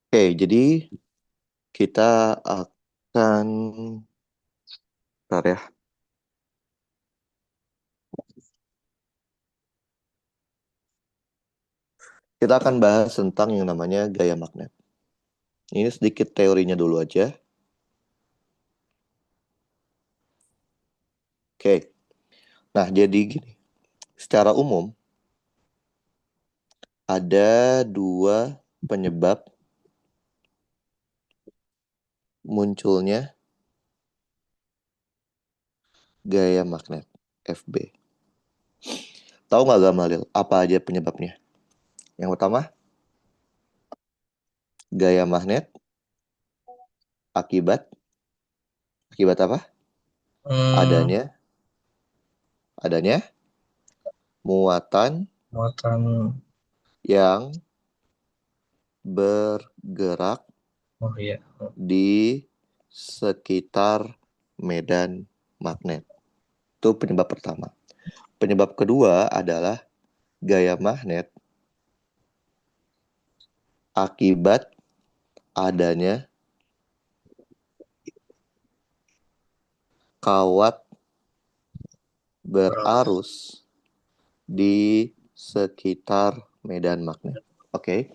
Oke, jadi kita akan, bentar ya, kita akan bahas tentang yang namanya gaya magnet. Ini sedikit teorinya dulu aja. Oke, nah jadi gini, secara umum ada dua penyebab munculnya gaya magnet FB. Tahu nggak Gamalil, apa aja penyebabnya? Yang pertama, gaya magnet akibat, akibat apa? Hmm, Adanya, adanya muatan muatan. yang bergerak Oh iya. di sekitar medan magnet. Itu penyebab pertama. Penyebab kedua adalah gaya magnet akibat adanya kawat Terus. berarus di sekitar medan magnet. Oke,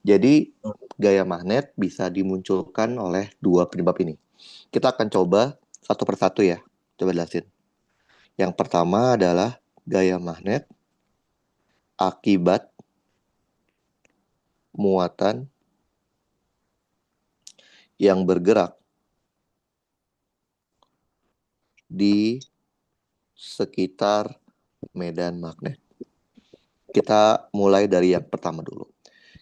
jadi gaya magnet bisa dimunculkan oleh dua penyebab ini. Kita akan coba satu persatu ya. Coba jelasin. Yang pertama adalah gaya magnet akibat muatan yang bergerak di sekitar medan magnet. Kita mulai dari yang pertama dulu.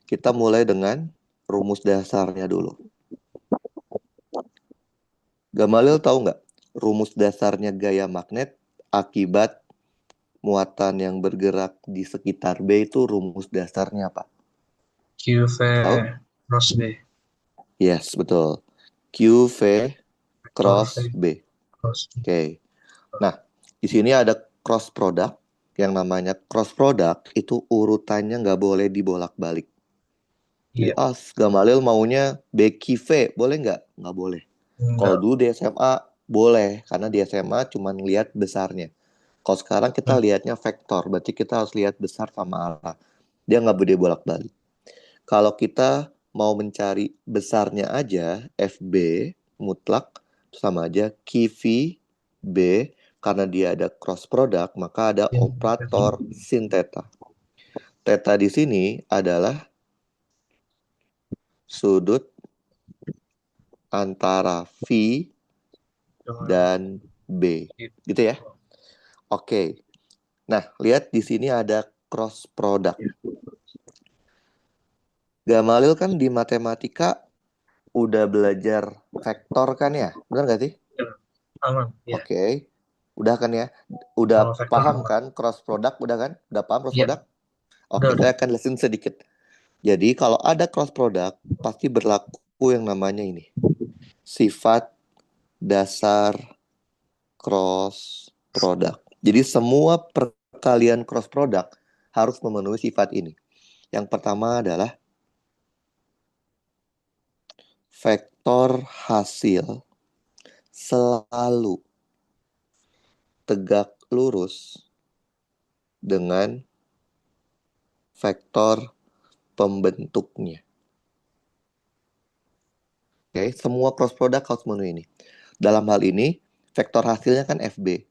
Kita mulai dengan rumus dasarnya dulu. Gamalil tahu nggak rumus dasarnya gaya magnet akibat muatan yang bergerak di sekitar B itu rumus dasarnya apa? QV Tahu? cross B. Yes, betul. QV Vektor cross V B. cross B. Oke. Nah, di sini ada cross product. Yang namanya cross product itu urutannya nggak boleh dibolak-balik. Jadi, Iya. Gamalil maunya Becky V, boleh nggak? Nggak boleh. Kalau Enggak. dulu di SMA, boleh. Karena di SMA cuma lihat besarnya. Kalau sekarang kita Hmm. lihatnya vektor, berarti kita harus lihat besar sama arah. Dia nggak boleh bolak-balik. Kalau kita mau mencari besarnya aja, FB mutlak, sama aja QV B, karena dia ada cross product, maka ada Yang operator sin theta. Theta di sini adalah sudut antara V dengan dan B. itu. Gitu ya. Oke. Nah, lihat di sini ada cross product. Gamalil kan di matematika udah belajar vektor kan ya? Benar nggak sih? Ya, aman. Ya. Oke. Udah kan ya? Udah Kalau vektor paham aman. kan cross product? Udah kan? Udah paham cross Iya. product? Oke, Udah. saya akan lesin sedikit. Jadi kalau ada cross product, pasti berlaku yang namanya ini. Sifat dasar cross product. Jadi semua perkalian cross product harus memenuhi sifat ini. Yang pertama adalah vektor hasil selalu tegak lurus dengan vektor pembentuknya. Oke, semua cross product harus memenuhi ini. Dalam hal ini, vektor hasilnya kan FB.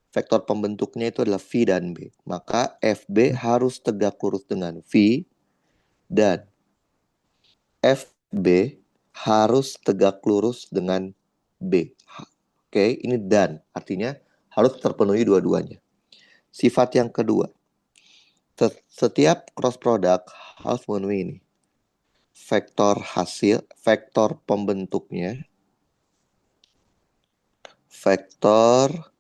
Vektor pembentuknya itu adalah V dan B. Maka FB harus tegak lurus dengan V dan FB harus tegak lurus dengan B. Oke, ini dan artinya harus terpenuhi dua-duanya. Sifat yang kedua, setiap cross product harus memenuhi ini. Vektor hasil, vektor pembentuknya, vektor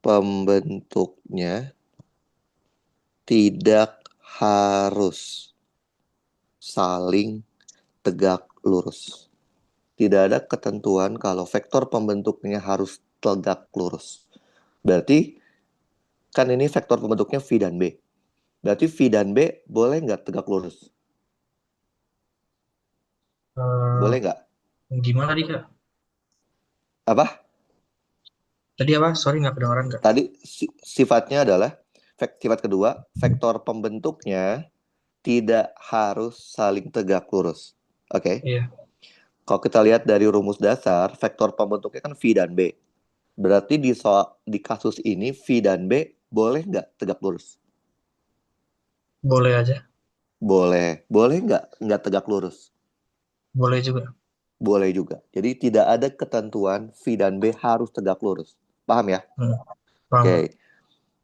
pembentuknya tidak harus saling tegak lurus. Tidak ada ketentuan kalau vektor pembentuknya harus tegak lurus. Berarti kan ini vektor pembentuknya V dan B. Berarti V dan B boleh nggak tegak lurus? Eh, Boleh nggak? Gimana tadi Kak? Apa? Tadi apa? Sorry nggak kedengeran Kak. Tadi sifatnya adalah sifat kedua, vektor pembentuknya tidak harus saling tegak lurus. Oke. Iya, Kalau kita lihat dari rumus dasar, vektor pembentuknya kan V dan B. Berarti di kasus ini V dan B boleh nggak tegak lurus? boleh aja. Boleh. Boleh nggak tegak lurus? Boleh juga. Boleh juga. Jadi tidak ada ketentuan V dan B harus tegak lurus. Paham ya? Hmm, paham. Oke.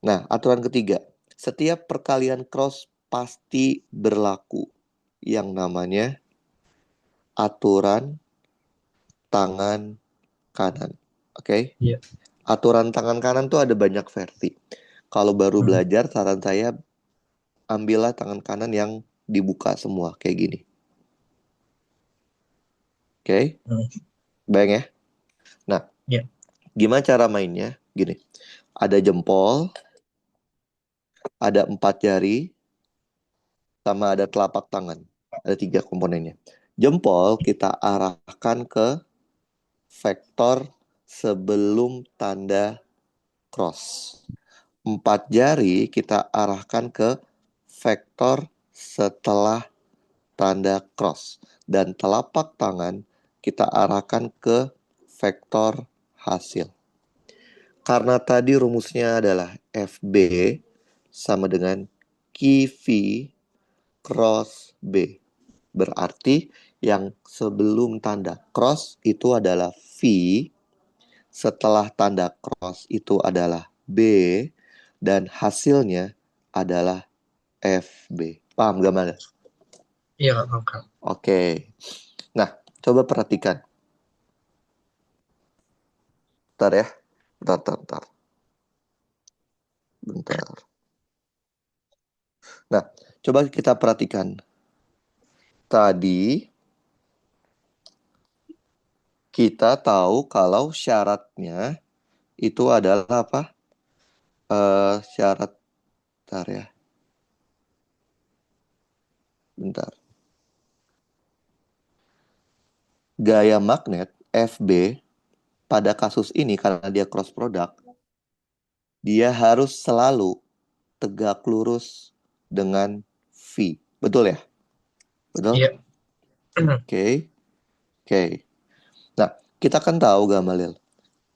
Nah, aturan ketiga. Setiap perkalian cross pasti berlaku yang namanya aturan tangan kanan. Oke? Iya. Aturan tangan kanan tuh ada banyak versi. Kalau baru Hmm, belajar, saran saya ambillah tangan kanan yang dibuka semua kayak gini. Oke? hmm, Bayang ya. Nah, iya. gimana cara mainnya? Gini. Ada jempol, ada 4 jari, sama ada telapak tangan. Ada 3 komponennya. Jempol kita arahkan ke vektor sebelum tanda cross. 4 jari kita arahkan ke vektor setelah tanda cross. Dan telapak tangan kita arahkan ke vektor hasil. Karena tadi rumusnya adalah FB sama dengan QV cross B. Berarti yang sebelum tanda cross itu adalah V, setelah tanda cross itu adalah B, dan hasilnya adalah FB. Paham gak mana? Iya Kak, paham Kak. Oke. Nah, coba perhatikan. Bentar ya. Bentar. Bentar. Nah, coba kita perhatikan. Tadi kita tahu kalau syaratnya itu adalah apa? Syarat, bentar ya. Bentar. Gaya magnet FB pada kasus ini karena dia cross product, dia harus selalu tegak lurus dengan V. Betul ya? Betul? Iya. Oke. Oke. Nah, kita kan tahu Gamalil.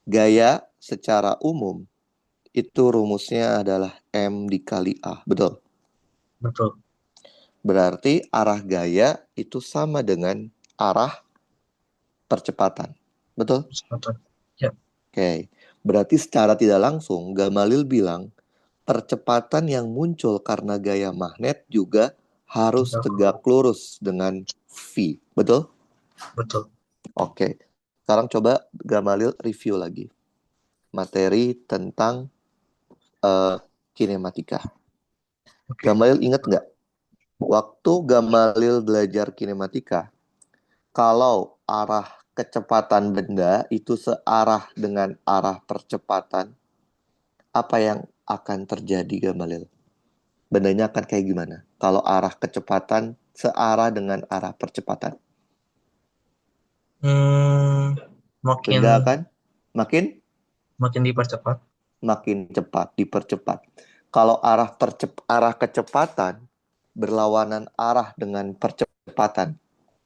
Gaya secara umum itu rumusnya adalah M dikali A. Betul? Betul. Berarti arah gaya itu sama dengan arah percepatan. Betul? Kesempatan. Ya, Oke. Berarti secara tidak langsung Gamalil bilang percepatan yang muncul karena gaya magnet juga harus juga tegak lurus dengan V. Betul? betul. Oke. Sekarang coba Gamalil review lagi materi tentang eh, kinematika. Oke. Gamalil ingat nggak? Waktu Gamalil belajar kinematika, kalau arah kecepatan benda itu searah dengan arah percepatan, apa yang akan terjadi Gamalil? Bendanya akan kayak gimana? Kalau arah kecepatan searah dengan arah percepatan. Hmm, makin Benda akan makin makin dipercepat. makin cepat, dipercepat. Kalau arah kecepatan berlawanan arah dengan percepatan,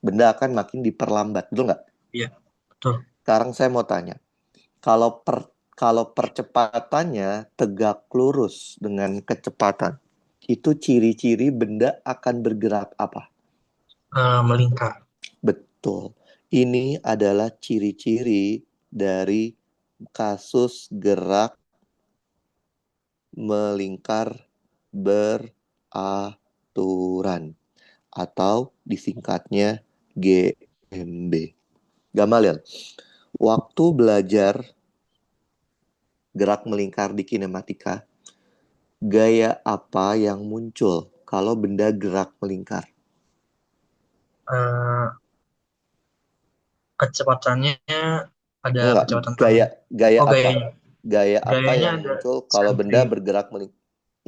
benda akan makin diperlambat, betul nggak? Iya, betul. Sekarang saya mau tanya, kalau percepatannya tegak lurus dengan kecepatan, itu ciri-ciri benda akan bergerak apa? Melingkar. Betul. Ini adalah ciri-ciri dari kasus gerak melingkar beraturan atau disingkatnya GMB. Gamal, waktu belajar gerak melingkar di kinematika, gaya apa yang muncul kalau benda gerak melingkar? Eh, Kecepatannya ada Enggak, kecepatan gaya tangan. gaya Oh, apa? gayanya. Gaya apa Gayanya yang ada muncul kalau benda bergerak melingkar?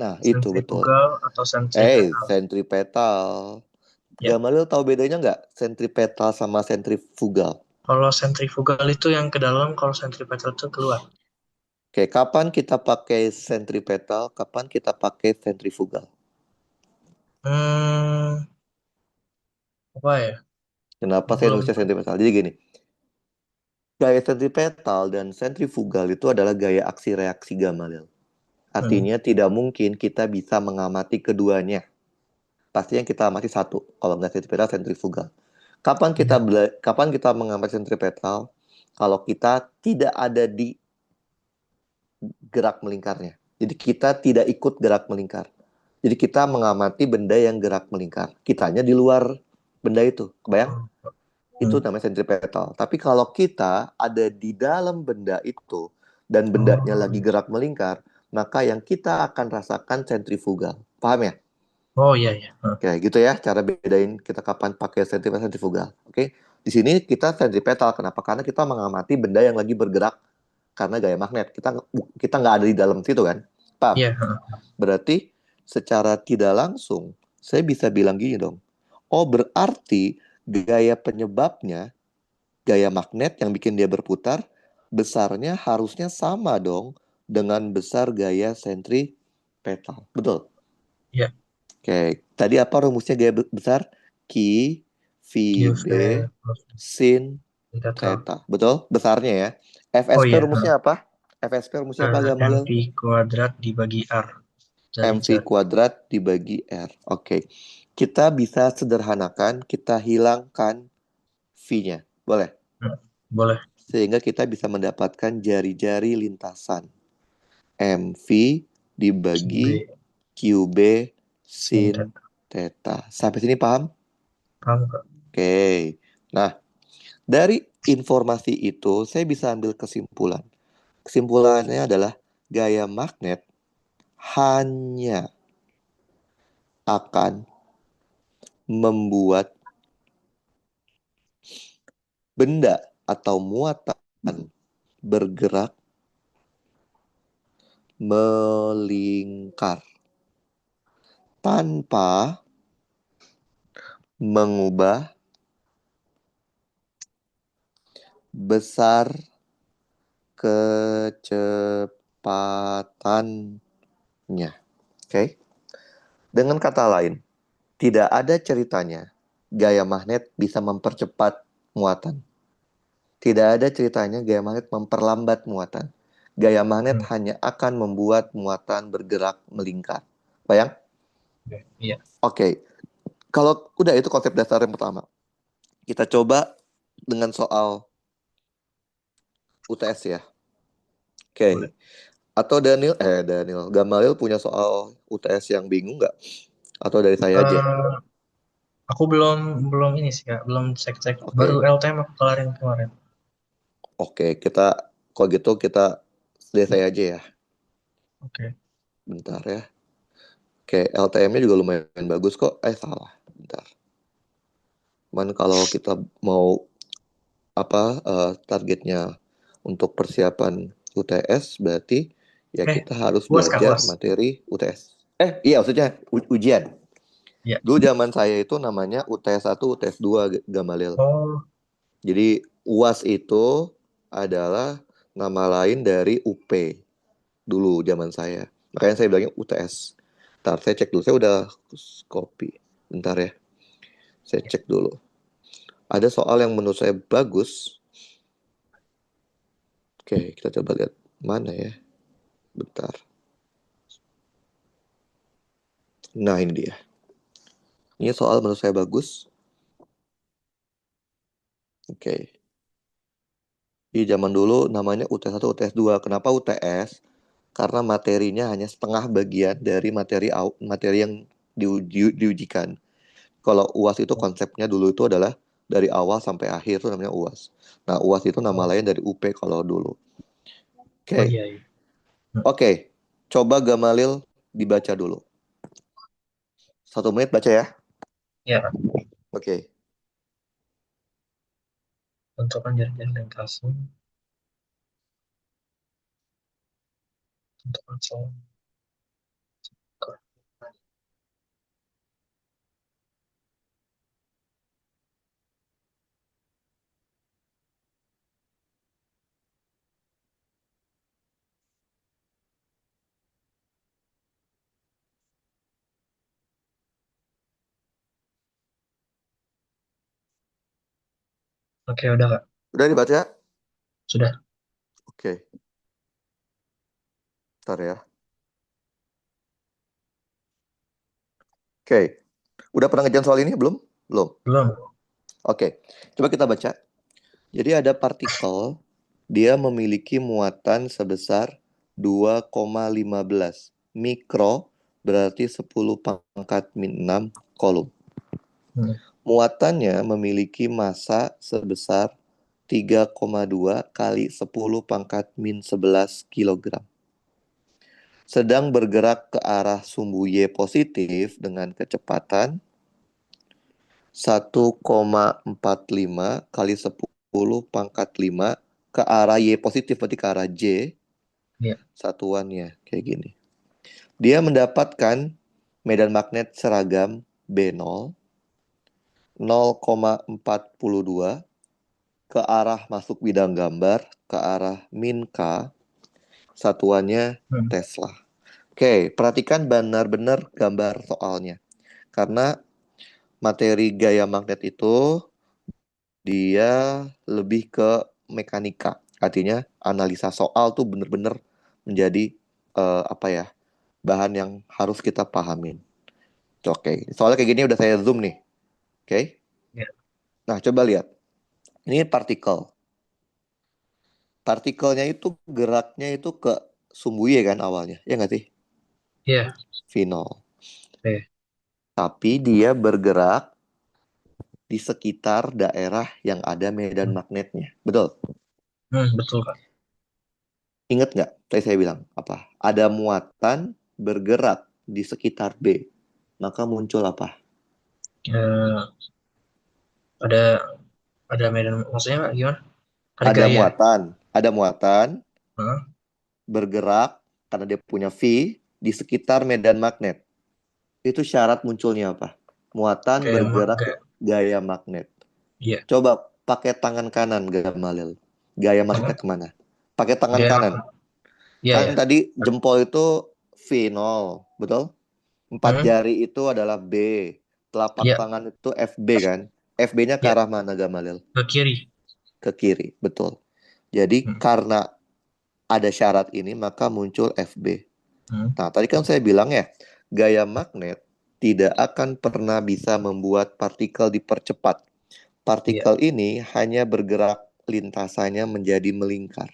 Nah, itu betul. sentrifugal atau sentripetal. Sentripetal. Ya. Gamalil tahu bedanya nggak? Sentripetal sama sentrifugal. Kalau sentrifugal itu yang ke dalam, kalau sentripetal itu keluar. Oke, kapan kita pakai sentripetal, kapan kita pakai sentrifugal? Hmm, apa ya? Kenapa saya Belum. nulisnya sentripetal? Jadi gini, gaya sentripetal dan sentrifugal itu adalah gaya aksi reaksi Gamalil. Hmm. Artinya tidak mungkin kita bisa mengamati keduanya. Pasti yang kita amati satu, kalau nggak sentripetal, sentrifugal. Ya. Kapan kita mengamati sentripetal? Kalau kita tidak ada di gerak melingkarnya. Jadi kita tidak ikut gerak melingkar. Jadi kita mengamati benda yang gerak melingkar. Kitanya di luar benda itu. Kebayang? Oh, Itu hmm. namanya sentripetal. Tapi kalau kita ada di dalam benda itu dan bendanya Oh, lagi gerak melingkar, maka yang kita akan rasakan sentrifugal. Paham ya? oh iya ya. Kayak gitu ya cara bedain kita kapan pakai sentripetal sentrifugal. Oke. Di sini kita sentripetal. Kenapa? Karena kita mengamati benda yang lagi bergerak karena gaya magnet. Kita kita nggak ada di dalam situ kan. Paham? Iya. Berarti secara tidak langsung saya bisa bilang gini dong. Oh, berarti gaya penyebabnya, gaya magnet yang bikin dia berputar, besarnya harusnya sama dong dengan besar gaya sentripetal. Betul? Iya. Oke, tadi apa rumusnya gaya besar? Q, V, B, UV plus sin, theta. theta. Betul? Besarnya ya. Oh FSP iya. rumusnya apa? FSP rumusnya apa, Gamalil? MV kuadrat dibagi R MV jari-jari. kuadrat dibagi R. Oke. Kita bisa sederhanakan, kita hilangkan V-nya. Boleh? Hmm. Boleh. Sehingga kita bisa mendapatkan jari-jari lintasan. MV dibagi QB QB sin sin theta. theta. Sampai sini paham? Paham Kak? Oke. Nah, dari informasi itu saya bisa ambil kesimpulan. Kesimpulannya adalah gaya magnet hanya akan membuat benda atau muatan bergerak melingkar tanpa mengubah besar kecepatannya. Oke? Dengan kata lain, tidak ada ceritanya gaya magnet bisa mempercepat muatan. Tidak ada ceritanya gaya magnet memperlambat muatan. Gaya magnet Hmm. hanya akan membuat muatan bergerak melingkar. Bayang? Oke. Iya. Oke, kalau udah itu konsep dasar yang pertama. Kita coba dengan soal UTS ya. Boleh. Oke. Atau Daniel, Gamalil punya soal UTS yang bingung nggak? Atau dari saya aja? Eh, aku belum belum ini sih Kak, belum cek-cek. Baru Oke. LTM aku kelarin kemarin. Oke, kalau gitu kita dari Ya. saya aja ya. Oke. Bentar ya. Oke, LTM-nya juga lumayan bagus kok. Salah. Bentar. Cuman kalau kita mau targetnya untuk persiapan UTS berarti ya Eh, kita harus puas Kak, belajar puas. materi UTS. Iya maksudnya ujian. Ya. Dulu zaman saya itu namanya UTS 1, UTS 2 Gamalil. Oh, Jadi UAS itu adalah nama lain dari UP dulu zaman saya. Makanya saya bilangnya UTS. Ntar saya cek dulu. Saya udah copy. Bentar ya. Saya ya. cek dulu. Ada soal yang menurut saya bagus. Oke, kita coba lihat mana ya. Bentar. Nah, ini dia. Ini soal menurut saya bagus. Oke. Di zaman dulu namanya UTS 1, UTS 2. Kenapa UTS? Karena materinya hanya setengah bagian dari materi yang diujikan. Kalau UAS itu konsepnya dulu itu adalah dari awal sampai akhir itu namanya UAS. Nah, UAS itu nama Oh, lain dari UP kalau dulu. oh Oke. iya, iya. Hmm. Oke. Coba Gamalil dibaca dulu. 1 menit baca ya. Ya, Kak. Oke. Tentukan jari-jari lintasan. Tentukan sel. Oke, udah Kak. Udah dibaca? Sudah. Oke, ntar ya. Oke, udah pernah ngejar soal ini belum? Belum. Belum. Oke, coba kita baca. Jadi ada partikel, dia memiliki muatan sebesar 2,15 mikro, berarti 10 pangkat min 6 kolom. Hmm. Muatannya memiliki massa sebesar 3,2 kali 10 pangkat min 11 kilogram. Sedang bergerak ke arah sumbu Y positif dengan kecepatan 1,45 kali 10 pangkat 5 ke arah Y positif, berarti ke arah J, Ya. satuannya kayak gini. Dia mendapatkan medan magnet seragam B0 0,42 ke arah masuk bidang gambar ke arah min K, satuannya Hmm. Tesla. Oke, perhatikan benar-benar gambar soalnya. Karena materi gaya magnet itu dia lebih ke mekanika. Artinya analisa soal tuh benar-benar menjadi apa ya, bahan yang harus kita pahamin. Oke, soalnya kayak gini udah saya zoom nih. Oke. Ya. Nah, coba lihat. Ini partikel. Partikelnya itu geraknya itu ke sumbu Y kan awalnya. Ya nggak sih? Iya. V0. Oke. Tapi dia bergerak di sekitar daerah yang ada medan Hmm. magnetnya. Betul? Betul Kak. Ingat nggak? Tadi saya bilang apa? Ada muatan bergerak di sekitar B. Maka muncul apa? Eh, ada ada medan, maksudnya Kak, gimana? Ada Ada gaya. muatan. Ada muatan Hah? bergerak karena dia punya V di sekitar medan magnet. Itu syarat munculnya apa? Muatan Gaya bergerak gaya. gaya magnet. Iya. Coba pakai tangan kanan, Gamalil. Gaya magnetnya Tangan. kemana? Pakai tangan Gaya kanan. magnet. Iya ya. Kan tadi jempol itu V0, betul? Empat Hmm. jari itu adalah B. Telapak Iya. tangan itu FB kan? FB-nya ke Iya. arah mana, Gamalil? Ke kiri. Ke kiri, betul. Jadi Hmm. karena ada syarat ini maka muncul FB. Hmm. Nah, tadi kan saya bilang ya, gaya magnet tidak akan pernah bisa membuat partikel dipercepat. Iya. Partikel ini hanya bergerak lintasannya menjadi melingkar.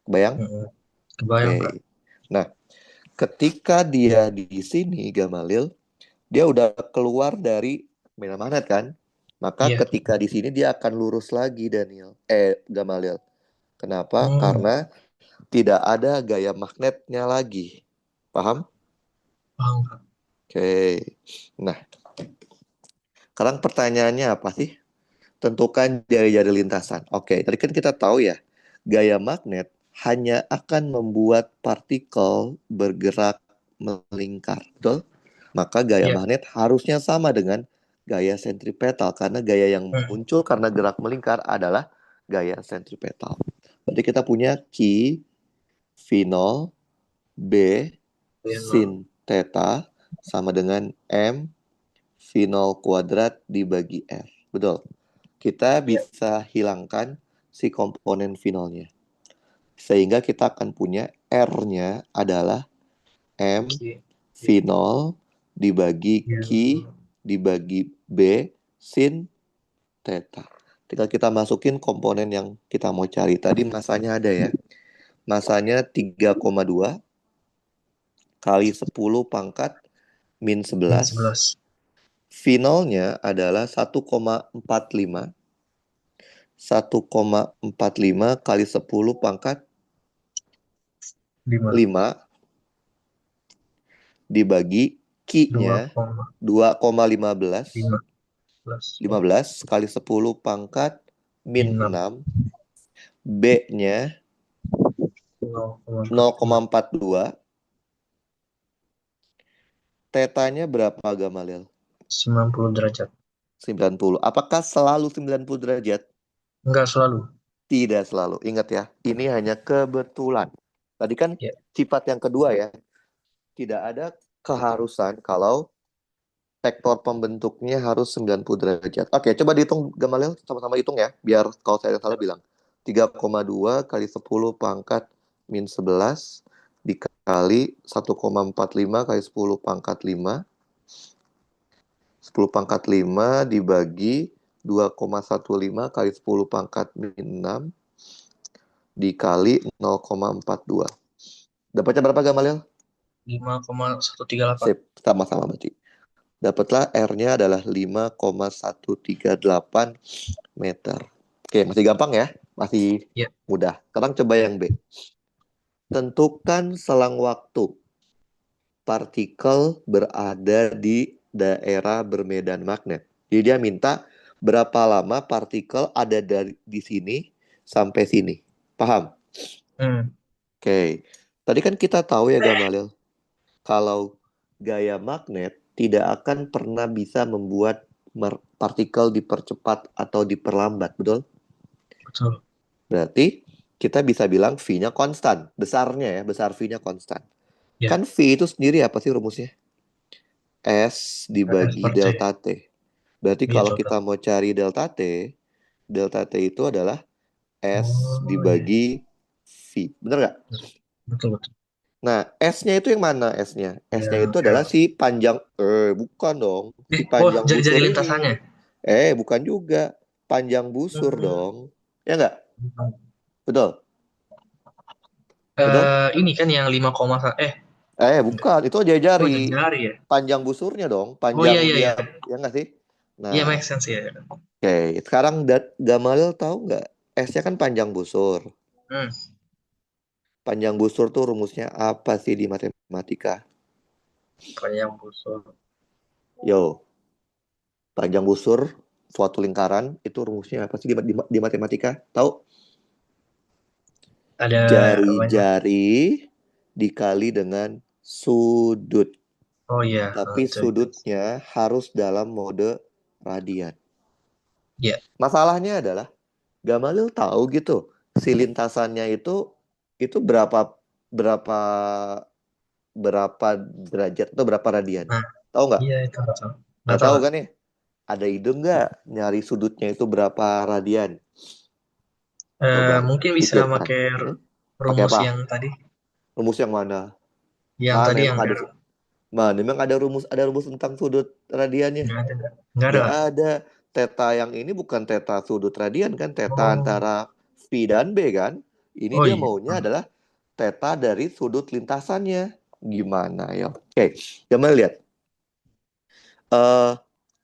Bayang? Hmm. Kebayang Kak. Oke. Nah, ketika dia di sini, Gamalil, dia udah keluar dari medan magnet kan? Maka Iya. ketika di sini dia akan lurus lagi, Daniel. Gamalil. Kenapa? Hmm. Karena tidak ada gaya magnetnya lagi. Paham? Paham Kak. Oke. Nah, sekarang pertanyaannya apa sih? Tentukan jari-jari lintasan. Oke, tadi kan kita tahu ya, gaya magnet hanya akan membuat partikel bergerak melingkar. Betul? Maka gaya Iya. magnet harusnya sama dengan gaya sentripetal. Karena gaya yang Hmm. muncul karena gerak melingkar adalah gaya sentripetal. Berarti kita punya Q, V0, B, Iya. sin theta sama dengan M V0 kuadrat dibagi R. Betul. Kita Iya. bisa hilangkan si komponen V0-nya. Sehingga kita akan punya R-nya adalah M Oke. V0 dibagi Iya. Q dibagi B sin theta. Tinggal kita masukin komponen yang kita mau cari. Tadi masanya ada ya. Masanya 3,2 kali 10 pangkat min Min 11. 11. V0-nya adalah 1,45 kali 10 pangkat 5. 5 dibagi Dua Q-nya koma 2,15 lima belas. 15 kali 10 pangkat min Min 6. 6, B-nya 0,45. 0,42, tetanya berapa, Gamalil? 90 derajat. 90. Apakah selalu 90 derajat? Enggak selalu. Tidak selalu. Ingat ya, ini hanya kebetulan. Tadi kan Ya. sifat yang kedua ya, tidak ada keharusan kalau vektor pembentuknya harus 90 derajat. Oke, coba dihitung Gamaliel, sama-sama hitung ya, biar kalau saya salah bilang. 3,2 kali 10 pangkat min 11 dikali 1,45 kali 10 pangkat 5. 10 pangkat 5 dibagi 2,15 kali 10 pangkat min 6 dikali 0,42. Dapatnya berapa Gamaliel? 5,138. Sip, sama-sama berarti. Dapatlah R-nya adalah 5,138 meter. Oke, masih gampang ya? Masih Ya. mudah. Sekarang coba yang B. Tentukan selang waktu partikel berada di daerah bermedan magnet. Jadi dia minta berapa lama partikel ada di sini sampai sini. Paham? Hmm. Oke. Tadi kan kita tahu ya Gamalil, kalau gaya magnet tidak akan pernah bisa membuat partikel dipercepat atau diperlambat, betul? Betul. Berarti kita bisa bilang V-nya konstan, besarnya ya, besar V-nya konstan. Ya. Kan V itu sendiri apa sih rumusnya? S S dibagi per T. delta T. Berarti Iya, kalau coba. kita mau cari delta T itu adalah S Oh, iya. dibagi V. Bener nggak? Betul, betul. Nah, S-nya itu yang mana S-nya? S-nya Yang itu adalah L. si panjang, bukan dong. Si Oh, panjang jari-jari busur lintasannya. ini. Bukan juga. Panjang busur Hmm. dong. Ya nggak? Betul? Betul? Ini kan yang 5,1. Enggak. Bukan. Itu Oh, jari-jari. jari ya. Panjang busurnya dong. Oh, iya, Panjang iya, iya. dia. Ya nggak sih? Iya, Nah, make sense ya. oke. Sekarang Gamal tahu nggak? S-nya kan panjang busur. Hmm. Panjang busur tuh rumusnya apa sih di matematika? Panjang busur. Yo, panjang busur suatu lingkaran itu rumusnya apa sih di matematika? Tahu? Ada apanya? Jari-jari dikali dengan sudut. Oh iya, Tapi itu. sudutnya harus dalam mode radian. Ya. Masalahnya adalah Gamalil tahu gitu, si lintasannya itu berapa berapa derajat atau berapa radian? Nah, Tahu nggak? iya itu nggak tahu. Nggak Nggak tahu. tahu kan ya? Ada ide nggak nyari sudutnya itu berapa radian? Coba Mungkin bisa pikirkan. pakai Hmm? Pakai rumus apa? yang tadi. Rumus yang mana? Yang Mana tadi emang yang ada L. Mana emang ada rumus tentang sudut radiannya? Nggak ada. Nggak ada. Nggak ada. Theta yang ini bukan theta sudut radian kan? Theta Oh, antara V dan B kan? Ini oh dia iya. maunya adalah theta dari sudut lintasannya. Gimana ya? Oke, Gamal lihat. eh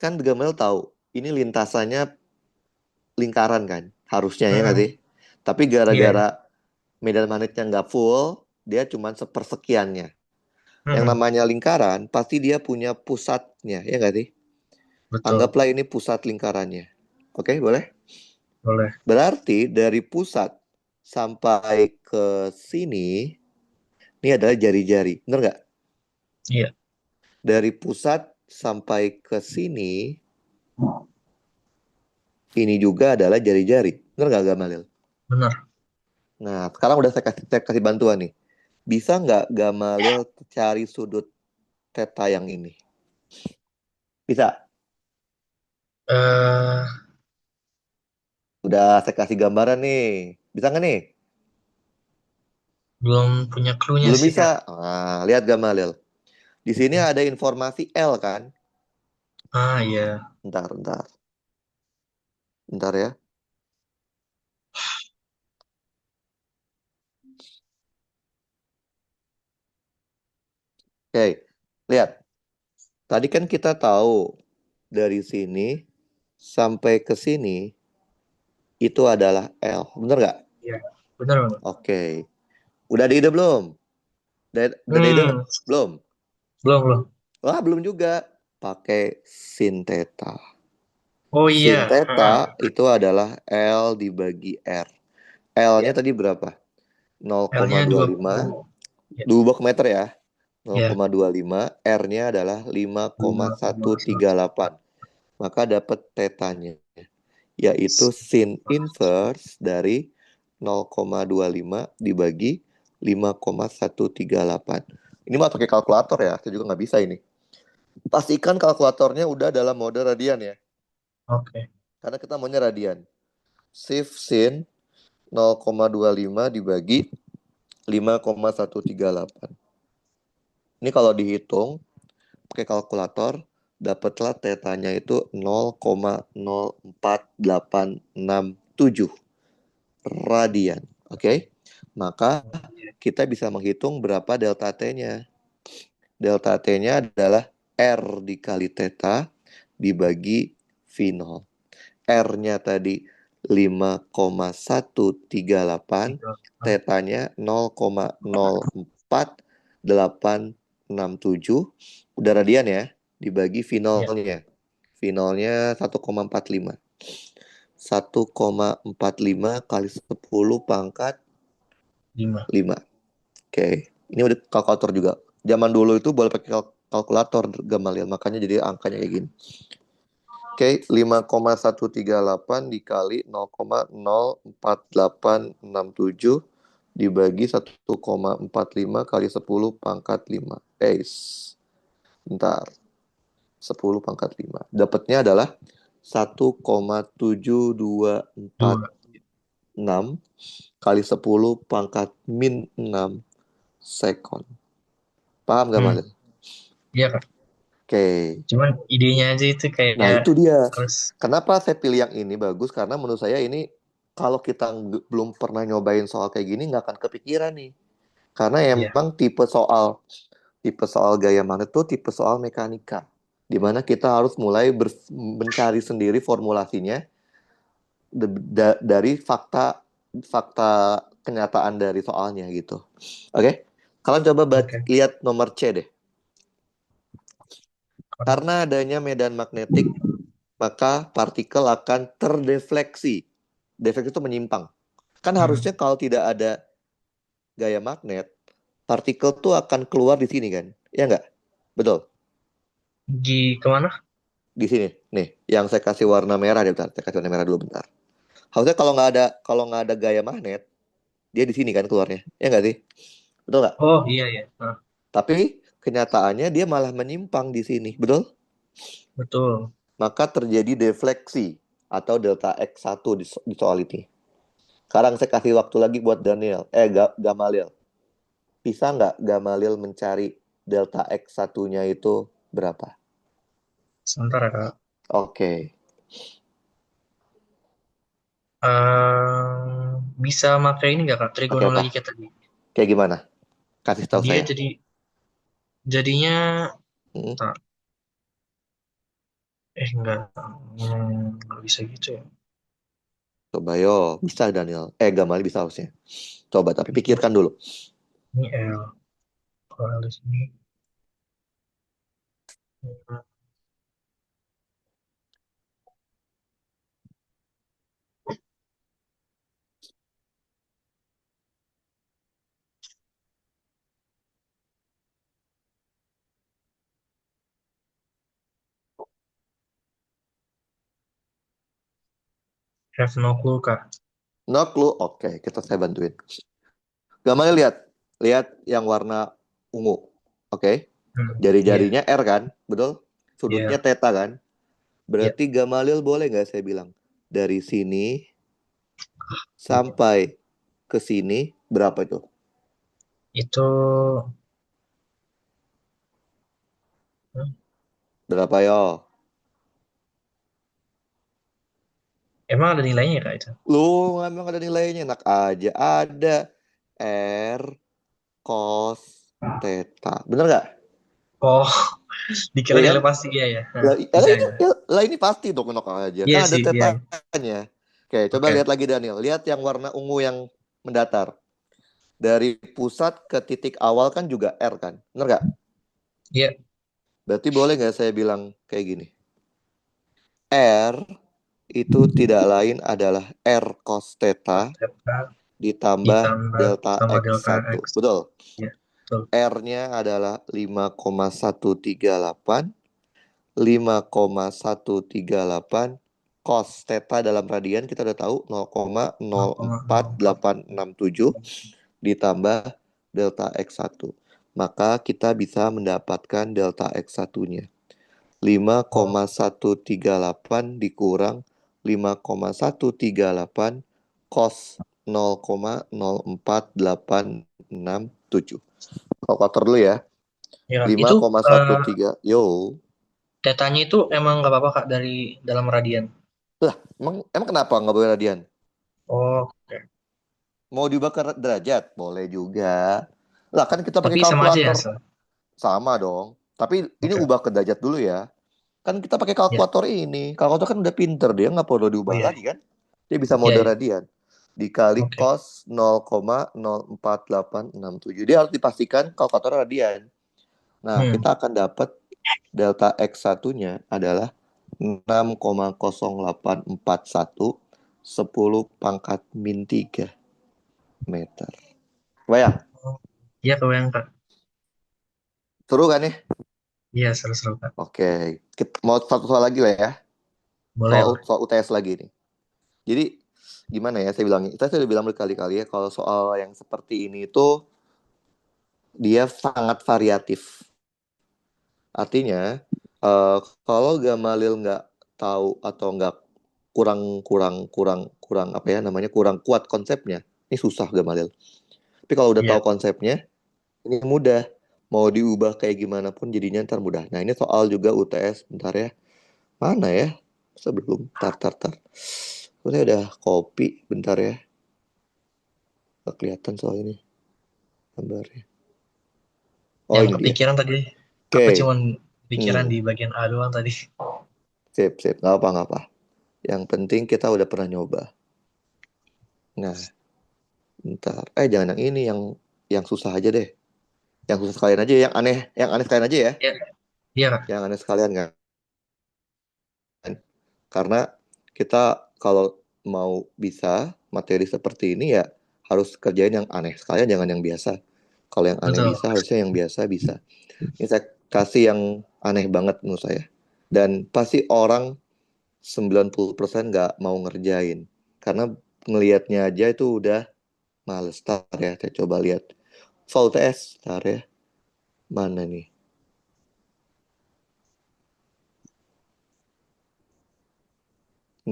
kan Gamal tahu ini lintasannya lingkaran kan? Harusnya ya nggak Hmm, sih? Tapi iya, iya. gara-gara medan magnetnya nggak full, dia cuma sepersekiannya. Yang Hmm, namanya lingkaran, pasti dia punya pusatnya, ya nggak sih? betul. Anggaplah ini pusat lingkarannya. Oke, boleh? Boleh. Berarti dari pusat sampai ke sini, ini adalah jari-jari. Bener nggak? Iya, Dari pusat sampai ke sini, ini juga adalah jari-jari. Bener nggak, Gamalil? benar. Nah, sekarang udah saya kasih bantuan nih. Bisa nggak Gamalil cari sudut theta yang ini? Bisa. eh Udah saya kasih gambaran nih. Bisa nggak nih? Belum punya clue-nya Belum sih, Kak. bisa. Nah, lihat Gamalil. Di sini ada informasi L kan? Ah, iya. Bentar, bentar. Bentar ya. Oke, lihat. Tadi kan kita tahu dari sini sampai ke sini itu adalah L. Bener nggak? Iya, benar, benar. Oke. Udah ada ide belum? Udah ada ide? Hmm, Belum? belum, belum. Wah, belum juga. Pakai sin theta. Oh Sin iya. theta Ah, itu adalah L dibagi R. L-nya ya. tadi berapa? L-nya 0,25. 20. Ya, 2 meter ya. ya. 0,25. R-nya adalah 5,138. 5,138. Maka dapat tetanya, yaitu sin inverse dari 0,25 dibagi 5,138. Ini mah pakai kalkulator ya, saya juga nggak bisa ini. Pastikan kalkulatornya udah dalam mode radian ya. Oke. Karena kita maunya radian. Shift sin 0,25 dibagi 5,138. Ini kalau dihitung pakai kalkulator, dapatlah tetanya itu 0,04867 radian. Oke? Maka kita bisa menghitung berapa delta T-nya. Delta T-nya adalah R dikali theta dibagi V0. R-nya tadi 5,138, Tiga. tetanya 0,04867, udah radian ya, dibagi Ya, V0-nya. V0-nya 1,45. 1,45 kali 10 pangkat 5. 5. Oke, ini udah kalkulator juga. Zaman dulu itu boleh pakai kalkulator Gamaliel, makanya jadi angkanya kayak gini. Oke, 5,138 dikali 0,04867 dibagi 1,45 kali 10 pangkat 5. Bentar. 10 pangkat 5. Dapatnya adalah 2. 1,7246 kali 10 pangkat min 6 sekon. Paham gak, Hmm. Malin? Iya, Kak. Oke. Cuman idenya aja itu Nah, kayak itu dia. harus. Kenapa saya pilih yang ini bagus? Karena menurut saya ini kalau kita belum pernah nyobain soal kayak gini nggak akan kepikiran nih. Karena Iya. emang tipe soal gaya magnet itu tipe soal mekanika, di mana kita harus mulai mencari sendiri formulasinya dari fakta fakta kenyataan dari soalnya gitu. Oke, kalian coba Oke. lihat nomor C deh. Karena adanya medan magnetik, maka partikel akan terdefleksi. Defleksi itu menyimpang. Kan Hmm. harusnya kalau tidak ada gaya magnet, partikel tuh akan keluar di sini kan? Ya nggak? Betul. Kemana? Di sini. Nih, yang saya kasih warna merah deh, bentar. Saya kasih warna merah dulu bentar. Harusnya kalau nggak ada gaya magnet, dia di sini kan keluarnya. Ya nggak sih? Betul nggak? Oh, iya, iya. Nah, Tapi kenyataannya dia malah menyimpang di sini. Betul? betul. Maka terjadi defleksi atau delta X1 di soal ini. Sekarang saya kasih waktu lagi buat Daniel. Gamaliel. Bisa nggak Gamaliel mencari delta X satunya itu berapa? Sebentar ya, Kak. Oke. Bisa pakai ini nggak, Kak? Oke apa? Trigonologi kayak tadi. Kayak gimana? Kasih tahu Dia saya. jadinya, Hmm, tak, enggak. Nggak bisa gitu ya. coba yo. Bisa Daniel. Gamaliel bisa harusnya. Coba tapi Bisa. pikirkan dulu. Ini L. Kalau L di sini. Hmm, have no clue, Kak. No clue. Oke, kita saya bantuin. Gamaliel lihat. Lihat yang warna ungu. Oke. Hmm. Iya, Jari-jarinya R kan? Betul? Sudutnya iya, theta kan? iya. Berarti Gamaliel boleh nggak saya bilang? Dari sini Iya. sampai ke sini berapa itu? Itu, hmm, Berapa yo? emang ada nilainya, Kak, itu? Lu emang ada nilainya, enak aja. Ada R cos theta. Bener nggak? Oh, dikira Iya kan? nilai pasti, iya ya. Nah, Lah bisa ini, ya. lah ini pasti dong enak aja. Iya Kan ada sih, iya, iya. tetanya. Oke, coba Oke. lihat lagi Daniel. Lihat yang warna ungu yang mendatar. Dari pusat ke titik awal kan juga R kan? Bener nggak? Iya. Berarti boleh nggak saya bilang kayak gini? R itu tidak lain adalah R cos theta Theta ditambah ditambah delta tambah X delta satu. X. Betul? Iya, betul. R-nya adalah 5,138, 5,138 cos theta dalam radian kita udah tahu 0,04867 ditambah delta X1. Maka kita bisa mendapatkan delta X1-nya. Oh, 5,138 dikurang 5,138 cos 0,04887. Kalkulator dulu ya. ya lima itu koma satu tiga Yo. datanya itu emang nggak apa-apa Kak dari dalam radian. Lah, emang kenapa nggak boleh radian? Oh, oke. Mau diubah ke derajat? Boleh juga. Lah kan kita pakai Tapi sama aja ya kalkulator. hasil. Sama dong. Tapi ini Oke. ubah ke derajat dulu ya. Kan kita pakai Ya. kalkulator ini. Kalkulator kan udah pinter. Dia nggak perlu Oh diubah iya. lagi kan. Dia bisa Iya, mode iya. radian. Dikali Oke. cos 0,04867. Dia harus dipastikan kalkulator radian. Nah, Hmm. kita akan dapat delta X satunya adalah 6,0841 10 pangkat min 3 meter. Bayang, Oh, iya kebayang Kak. seru kan nih? Iya, seru-seru Kak. Oke, kita mau satu soal lagi lah ya. Boleh, Soal boleh. soal UTS lagi nih. Jadi gimana ya saya bilangnya? Saya sudah bilang berkali-kali ya kalau soal yang seperti ini itu dia sangat variatif. Artinya kalau Gamalil nggak tahu atau nggak kurang kurang kurang kurang apa ya namanya kurang kuat konsepnya, ini susah Gamalil. Tapi kalau udah tahu Iya. konsepnya, ini mudah. Mau diubah kayak gimana pun jadinya ntar mudah. Nah ini soal juga UTS, bentar ya. Mana ya? Sebelum, tar. Saya udah copy, bentar ya. Gak kelihatan soal ini gambarnya. Oh Yang ini dia. kepikiran tadi, aku Oke. cuman pikiran Hmm, di bagian A doang tadi. sip. Nggak apa. Yang penting kita udah pernah nyoba. Nah, bentar. Jangan yang ini, yang susah aja deh. Yang susah sekalian aja, yang aneh sekalian aja ya. Iya, iya Kak. Yang aneh sekalian kan. Karena kita kalau mau bisa materi seperti ini ya harus kerjain yang aneh sekalian, jangan yang biasa. Kalau yang aneh Betul. bisa, harusnya yang biasa bisa. Ini saya kasih yang aneh banget menurut saya. Dan pasti orang 90% nggak mau ngerjain. Karena ngelihatnya aja itu udah males. Tar ya, saya coba lihat. VTS, tar ya. Mana nih?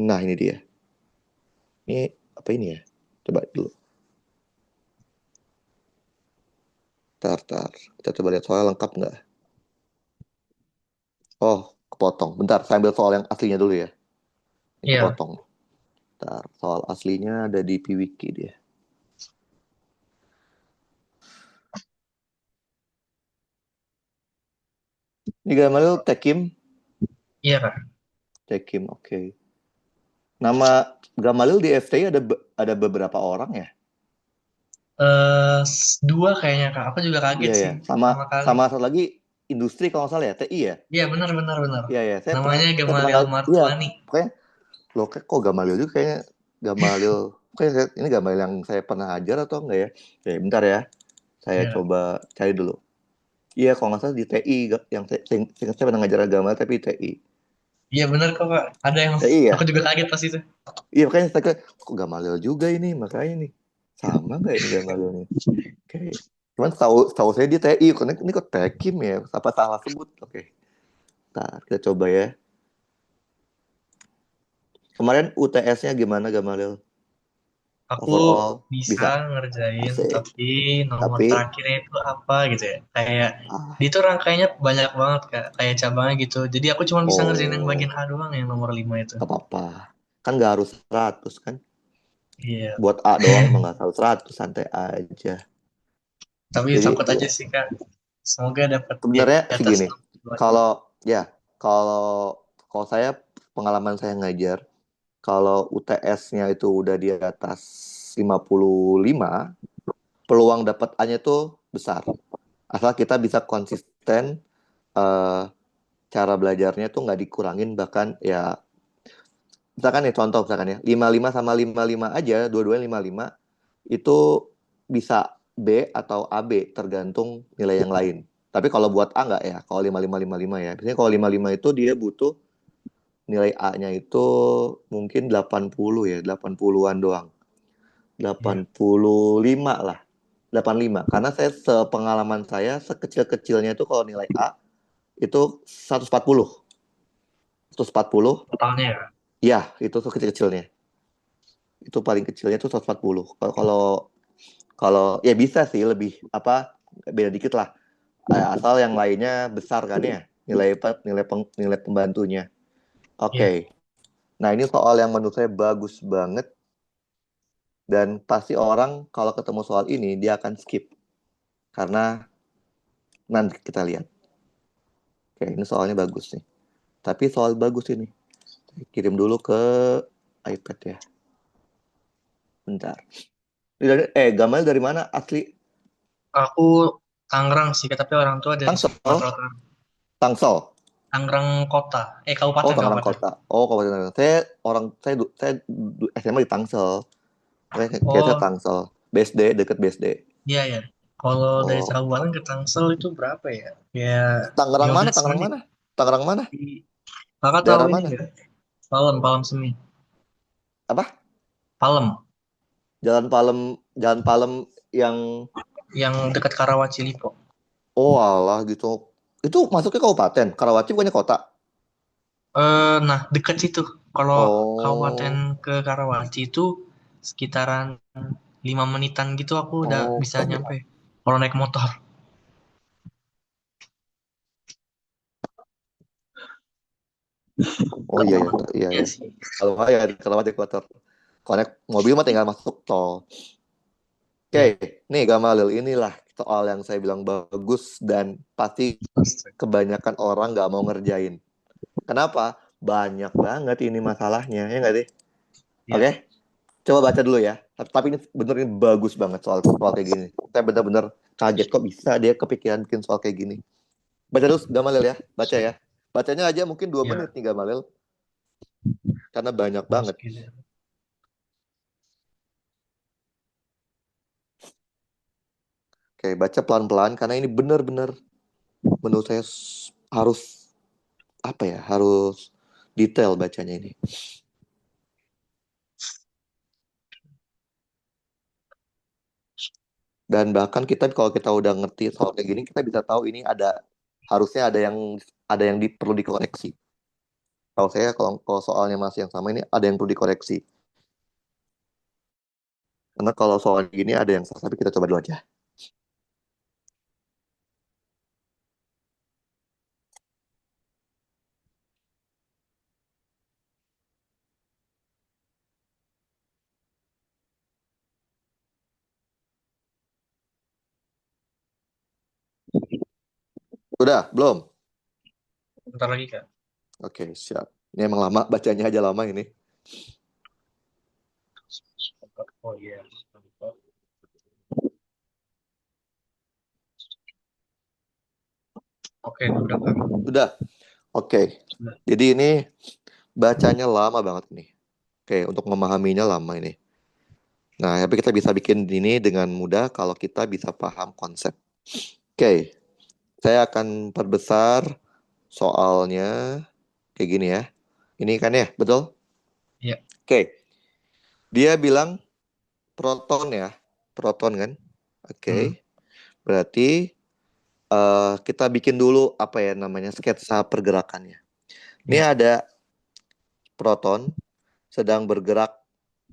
Nah, ini dia. Ini apa ini ya? Coba dulu. Tar. Kita coba lihat soal lengkap nggak? Oh, kepotong. Bentar, saya ambil soal yang aslinya dulu ya. Ini Iya, kepotong. Bentar, soal aslinya ada di Piwiki dia. Ini Gamalil Tekim. iya Kak. Tekim, oke. Nama Gamalil di FTI ada beberapa orang ya? Dua kayaknya Kak. Aku juga kaget Iya ya. sih Sama pertama kali. sama satu lagi industri kalau nggak salah ya, TI ya. Iya, benar. Iya ya. Namanya Saya pernah Gamaliel nggak. Iya. Martuani. Pokoknya loh kok Gamalil juga kayaknya Gamalil. Ini Gamalil yang saya pernah ajar atau enggak ya? Oke, bentar ya. Saya Iya, coba cari dulu. Iya, kalau nggak salah di TI yang saya pernah ngajar agama tapi TI. iya benar kok Kak. Ada yang TI aku ya. juga kaget pas itu. Iya makanya saya kira kok Gamalil juga ini makanya nih sama nggak ini Gamalil nih? Oke. Cuman tahu tahu saya di TI karena ini kok Tekim ya apa salah sebut? Oke. Ntar kita coba ya. Kemarin UTS-nya gimana Gamalil? Aku Overall bisa bisa. ngerjain, Asik. tapi nomor Tapi terakhirnya itu apa gitu ya. Kayak, ah di itu rangkainya banyak banget Kak. Kayak cabangnya gitu. Jadi aku cuma bisa ngerjain yang bagian oh A doang, yang nomor 5 itu. gak apa-apa. Kan nggak harus 100 kan? Iya. Buat A doang mah nggak harus 100 santai aja. Tapi Jadi takut aja ya sih Kak. Semoga dapat di sebenarnya atas segini. 62. Kalau ya kalau kalau saya pengalaman saya ngajar kalau UTS-nya itu udah di atas 55, peluang dapat A-nya tuh besar. Asal kita bisa konsisten eh, cara belajarnya tuh nggak dikurangin bahkan ya misalkan ya contoh misalkan ya 55 sama 55 aja dua-duanya 55 itu bisa B atau AB tergantung nilai yang lain. Tapi kalau buat A nggak ya, kalau 55 ya. Biasanya kalau 55 itu dia butuh nilai A-nya itu mungkin 80 ya, 80-an doang. Iya. 85 lah. 85. Karena saya sepengalaman saya sekecil-kecilnya itu kalau nilai A itu 140. 140. totalnya ya. Ya, itu tuh kecil-kecilnya. Itu paling kecilnya tuh 140. Kalau kalau ya bisa sih lebih apa beda dikit lah. Asal yang lainnya besar kan ya. Nilai pembantunya. Iya. Oke. Nah, ini soal yang menurut saya bagus banget dan pasti orang kalau ketemu soal ini dia akan skip karena nanti kita lihat. Oke, ini soalnya bagus nih. Tapi soal bagus ini. Kirim dulu ke iPad ya. Bentar. Gamal dari mana asli? Aku Tangerang sih, tapi orang tua dari Tangsel? Sumatera Utara. Tangsel. Tangerang kota, Oh, kabupaten Tangerang kabupaten. Kota. Oh, Kabupaten Tangerang. Saya SMA di Tangsel. Kayak saya Oh, Tangsel. BSD, deket BSD. iya ya. Kalau dari Oh, kabupaten ke Tangsel itu berapa ya? Ya Tangerang mana? 15 Tangerang menit. mana? Tangerang mana? Kakak tahu Daerah ini mana? nggak? Palem, Palem Semi. Apa? Palem, Jalan Palem, Jalan Palem yang yang dekat Karawaci Lipo. oh alah gitu. Itu masuknya kabupaten. Karawaci bukannya kota. Nah, dekat situ. Kalau kabupaten Oh, ke Karawaci itu sekitaran 5 menitan gitu aku udah oh, bisa nyampe. Kalau naik motor. oh iya ya, iya Iya ya. sih. Kalau nggak ya di Karawaci Kotor. Connect mobil mah tinggal masuk tol. Oke, Iya. nih Gamalil, inilah soal yang saya bilang bagus dan pasti kebanyakan orang nggak mau ngerjain. Kenapa? Banyak banget ini masalahnya, ya nggak sih? Iya. Oke, coba baca dulu ya. Tapi ini bener ini bagus banget soal soal kayak gini. Saya bener-bener kaget kok bisa dia kepikiran bikin soal kayak gini. Baca terus Gamalil ya, baca ya. Bacanya aja mungkin 2 menit Iya. nih Gamalil, karena banyak banget. Masukin. Oke, baca pelan-pelan karena ini bener-bener menurut saya harus apa ya, harus detail bacanya ini. Dan bahkan kita kalau kita udah ngerti soal kayak gini, kita bisa tahu ini harusnya ada yang perlu dikoreksi. Kalau saya kalau soalnya masih yang sama ini ada yang perlu dikoreksi. Karena kalau soal gini ada yang salah, tapi kita coba dulu aja. Udah, belum? Bentar lagi Kak. Oke, siap. Ini emang lama, bacanya aja lama ini. Oh iya. Oke, udah Kak. Udah, oke. Sudah. Jadi ini bacanya lama banget nih. Oke, untuk memahaminya lama ini. Nah, tapi kita bisa bikin ini dengan mudah kalau kita bisa paham konsep. Oke, saya akan perbesar soalnya kayak gini ya. Ini kan ya, betul? Iya. Oke, dia bilang proton ya. Proton kan? Hmm. Oke, berarti kita bikin dulu apa ya namanya sketsa pergerakannya. Ini Iya. ada proton sedang bergerak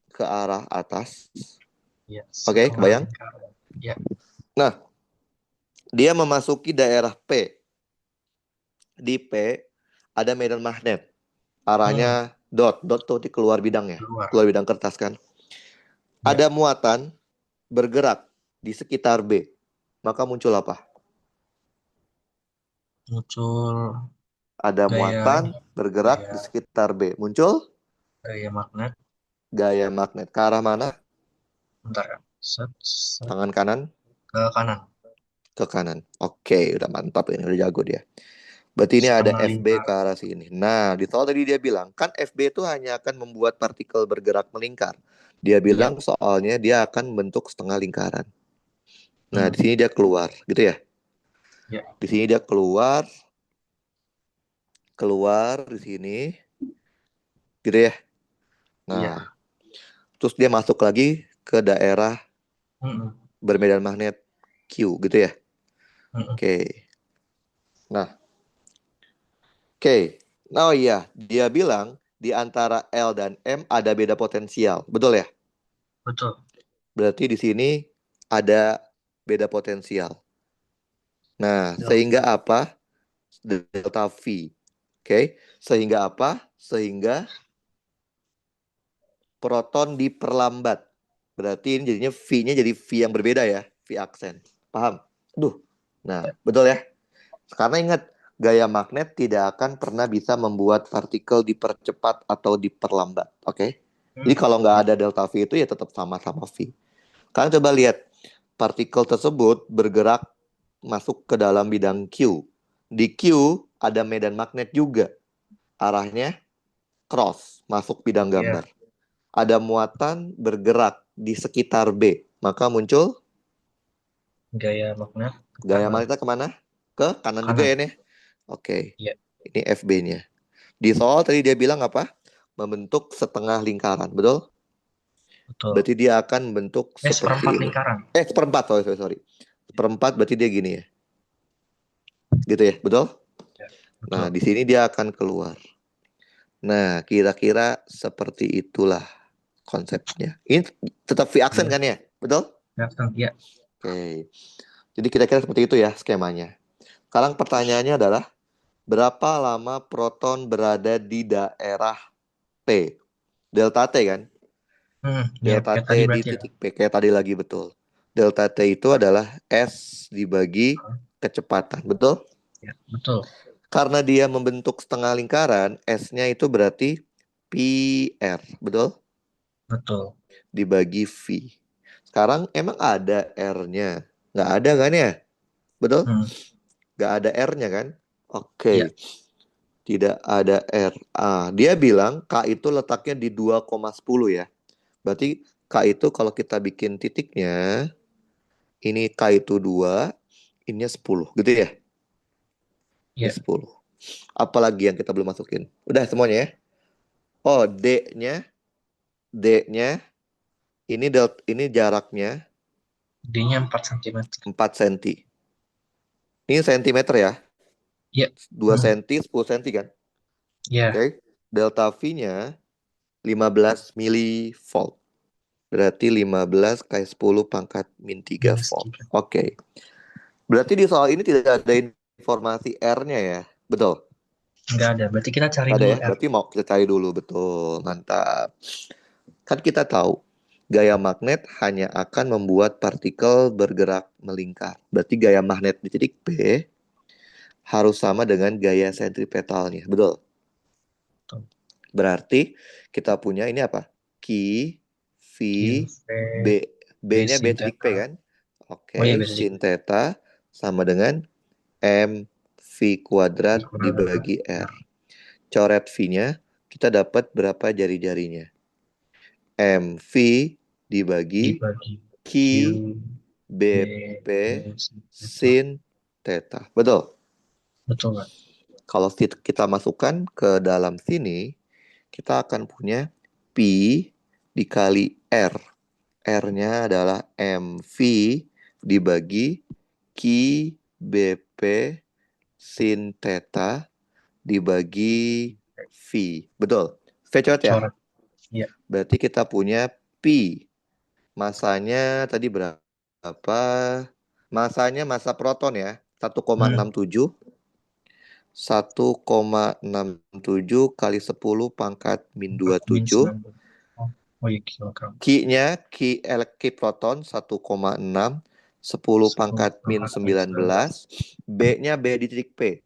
ke arah atas. Iya. Oke, Setengah kebayang? lingkaran. Iya. Nah, dia memasuki daerah P. Di P ada medan magnet. Hmm. Arahnya dot. Dot tuh di keluar bidangnya. Keluar. Keluar bidang kertas kan. Iya. Ada muatan bergerak di sekitar B. Maka muncul apa? Muncul Ada gaya muatan ini. bergerak Gaya di sekitar B. Muncul gaya magnet. gaya magnet. Ke arah mana? Bentar ya. Set, set. Tangan kanan Ke kanan. ke kanan. Oke, udah mantap ini. Udah jago dia. Berarti ini ada Setengah FB ke lingkaran. arah sini. Nah, di soal tadi dia bilang, kan FB itu hanya akan membuat partikel bergerak melingkar. Dia Iya. bilang soalnya dia akan bentuk setengah lingkaran. Nah, di Hmm. sini dia keluar, gitu ya. Iya. Di sini dia keluar, keluar di sini, gitu ya. Nah, Iya. terus dia masuk lagi ke daerah Hmm. bermedan magnet Q, gitu ya. Hmm. Oke. Nah, oke. Oh iya, dia bilang di antara L dan M ada beda potensial. Betul ya? Betul. Berarti di sini ada beda potensial. Nah, Betul. sehingga apa? Delta V. Oke, sehingga apa? Sehingga proton diperlambat. Berarti ini jadinya V-nya jadi V yang berbeda ya, V aksen. Paham? Duh. Nah, betul ya? Karena ingat, gaya magnet tidak akan pernah bisa membuat partikel dipercepat atau diperlambat. Oke? Jadi Hmm. kalau nggak Ya. ada delta V itu ya tetap sama-sama V. Kalian coba lihat, partikel tersebut bergerak masuk ke dalam bidang Q. Di Q ada medan magnet juga. Arahnya cross, masuk bidang Ya. gambar. Ada muatan bergerak di sekitar B. Maka muncul Gaya magnet ke gaya kanan. magnetnya kemana? Ke kanan juga Kanan. ya nih. Oke, Ya. ini FB-nya. Di soal tadi dia bilang apa? Membentuk setengah lingkaran, betul? Betul. Berarti dia akan membentuk Seperempat seperti ini. lingkaran. Seperempat, sorry. Seperempat berarti dia gini ya. Gitu ya, betul? Ya. Nah, Betul. di sini dia akan keluar. Nah, kira-kira seperti itulah konsepnya. Ini tetap V aksen Ya. kan ya? Betul? Ya. Ya. Oke. Jadi kira-kira seperti itu ya skemanya. Sekarang pertanyaannya adalah berapa lama proton berada di daerah T? Delta T kan? Mirip Delta kayak T tadi di berarti ya. titik P. Kayak tadi lagi betul. Delta T itu adalah S dibagi kecepatan. Betul? Ya. Betul. Karena dia membentuk setengah lingkaran, S-nya itu berarti PR. Betul? Betul. Dibagi V. Sekarang emang ada R-nya? Nggak ada kan ya? Betul? Hmm. Nggak ada R-nya kan? Ya. Oke. Tidak ada R. Dia bilang K itu letaknya di 2,10 ya. Berarti K itu kalau kita bikin titiknya, ini K itu 2, ini 10 gitu ya. Ini Ya. 10. Apalagi yang kita belum masukin? Udah semuanya ya. Oh, D-nya, D-nya ini jaraknya D-nya 4 cm. 4 cm. Ini sentimeter ya. Ya. 2 Hmm. cm, 10 cm kan. Ya. Oke. Delta V-nya 15 milivolt. Berarti 15 kali 10 pangkat min 3 Minus volt. 3. Oke. Berarti di soal ini tidak ada informasi R-nya ya. Betul. Nggak ada. Berarti kita cari Nggak ada dulu ya. R. Berarti mau kita cari dulu. Betul. Mantap. Kan kita tahu gaya magnet hanya akan membuat partikel bergerak melingkar. Berarti gaya magnet di titik P harus sama dengan gaya sentripetalnya. Betul. Betul. Berarti kita punya ini apa? Q, V, Q, V, B. B, B-nya B sin titik P theta. kan? Oh iya, Oke, bisa sin juga. theta sama dengan M V Q kuadrat kuadrat. dibagi R. Coret V-nya, kita dapat berapa jari-jarinya? M V dibagi Dibagi Q Q, B, BP B, sin theta. sin theta. Betul. Betul, Pak. Kalau kita masukkan ke dalam sini, kita akan punya P dikali R. R-nya adalah MV dibagi Q BP sin theta dibagi V. Betul. V coret ya? Coret. Ya. Berarti kita punya P. Masanya tadi berapa? Masanya masa proton ya. Hmm. 1,67. 1,67 kali 10 pangkat min Min 27. 90. Oh, oh iya, kilogram. Q-nya, Q proton 1,6. 10 10 pangkat min pangkat min 19. 19. B-nya B di titik P.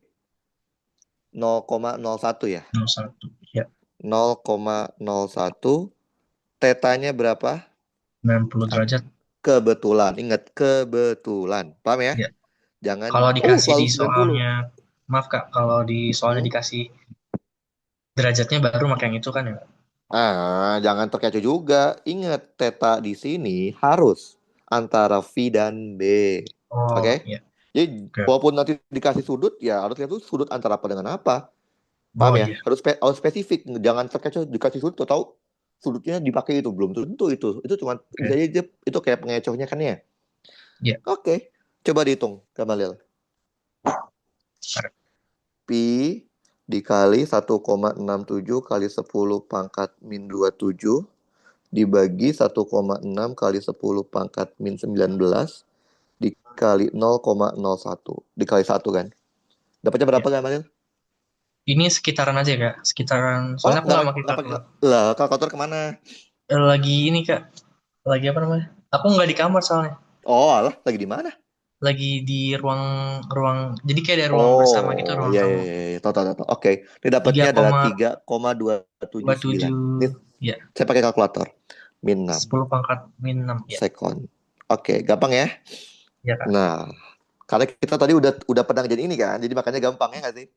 0,01 ya. 01. Ya. 0,01. Tetanya berapa? 90 derajat. Kebetulan. Ingat, kebetulan. Paham ya? Ya. Jangan, Kalau dikasih selalu di 90. soalnya, maaf Kak, kalau di soalnya Hmm? dikasih derajatnya baru pakai yang itu kan ya? Jangan terkecoh juga. Ingat, teta di sini harus antara V dan B. Oke? Oh, iya. Jadi, Oke. walaupun nanti dikasih sudut, ya harus lihat tuh sudut antara apa dengan apa. Paham Oh ya? iya. Harus spesifik. Jangan terkecoh dikasih sudut, tahu sudutnya dipakai itu. Belum tentu itu. Itu cuma, bisa Oke. jadi itu kayak pengecohnya kan ya. Iya. Oke. Coba dihitung, Gamalil. Sekarang. P dikali 1,67 kali 10 pangkat min 27 dibagi 1,6 kali 10 pangkat min 19 dikali 0,01 dikali 1 kan. Dapatnya Ya. berapa kan, Manil? Ini sekitaran aja Kak, sekitaran. Oh, Soalnya aku nggak pakai nggak pakai kalkulator. lah, kalkulator kemana? Lagi ini Kak, lagi apa namanya? Aku nggak di kamar soalnya. Oh, alah, lagi di mana? Lagi di ruang ruang. Jadi kayak ada ruang bersama gitu, Oh, ruang iya, iya, tamu. iya, iya. Tahu, tahu, tahu. Oke, ini Tiga dapatnya adalah koma 3,279. 27, Ini ya, saya pakai kalkulator. Min 6 10 pangkat min 6 ya. sekon. Oke, gampang ya. Ya Kak. Nah, karena kita tadi udah pernah jadi ini kan, jadi makanya gampang ya nggak sih?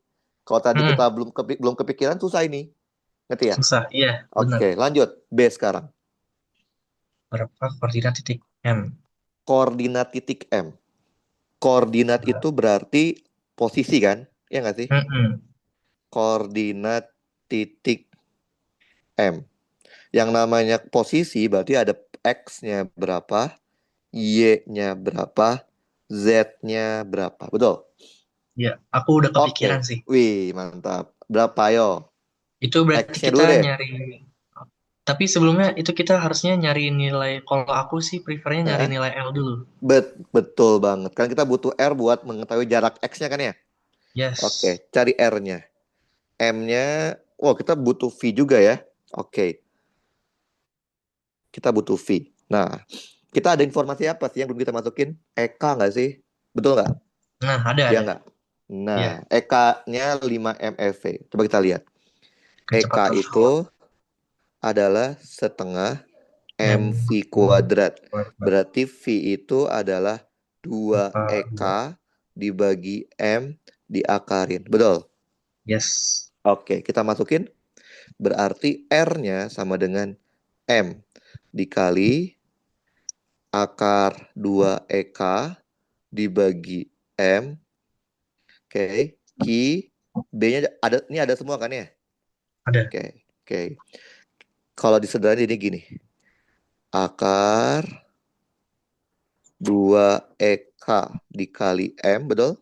Kalau tadi kita Hmm, belum kepikiran susah ini, ngerti ya? susah. Iya, benar. Oke, lanjut. B sekarang. Berapa koordinat titik M? Koordinat titik M. Koordinat itu berarti posisi kan? Ya nggak sih? Hmm, Koordinat titik M. Yang namanya posisi berarti ada X-nya berapa, Y-nya berapa, Z-nya berapa. Betul? ya, aku udah Oke. kepikiran sih. Wih, mantap. Berapa yo? Itu berarti X-nya kita dulu deh. nyari. Tapi sebelumnya itu kita harusnya nyari nilai. Kalau aku sih prefernya nyari Hah? nilai L dulu. Betul banget. Kan kita butuh R buat mengetahui jarak X-nya kan ya? Oke, Yes. cari R-nya. M-nya, wow kita butuh V juga ya. Oke, kita butuh V. Nah, kita ada informasi apa sih yang belum kita masukin? EK nggak sih? Betul nggak? Nah, ada Ya ada. nggak? Ya, Nah, EK-nya 5 MeV. Coba kita lihat. EK kecepatan pesawat. itu adalah setengah M MV kuadrat. kuadrat Berarti V itu adalah 2 apa dua. EK dibagi M diakarin. Betul? Yes. Oke, kita masukin. Berarti R-nya sama dengan M dikali akar 2 EK dibagi M. Oke, Ki B-nya ada, ini ada semua kan ya? Ada. Oke. Kalau disederhanain jadi gini. Akar 2 EK dikali M, betul?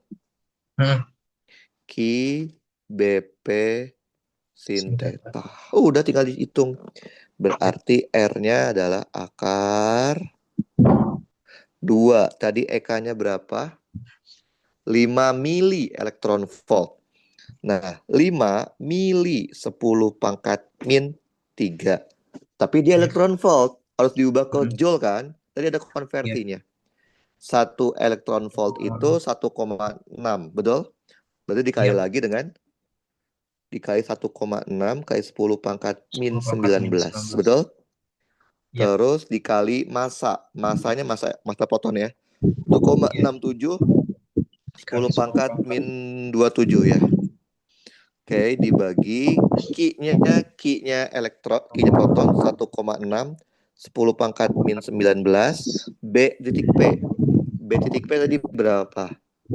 Hmm. Ki BP sin Sebentar. theta. Udah tinggal dihitung. Berarti R-nya adalah akar 2. Tadi EK-nya berapa? 5 mili elektron volt. Nah, 5 mili 10 pangkat min 3. Tapi dia Ya. elektron volt. Harus diubah ke Hmm. joule kan? Tadi ada Ya. konversinya. 1 elektron volt itu 1,6. Betul? Berarti dikali Ya. lagi dengan dikali 1,6 kali 10 pangkat min 10 pangkat sembilan minus belas 19. Betul? Ya. Terus dikali massa. Massanya massa proton ya. Ya. 1,67 Dikali 10 10 pangkat pangkat. min 27 ya. Oke, dibagi Ki-nya elektron, Ki-nya proton 1,6 10 pangkat min 19 B titik P. B titik P tadi berapa?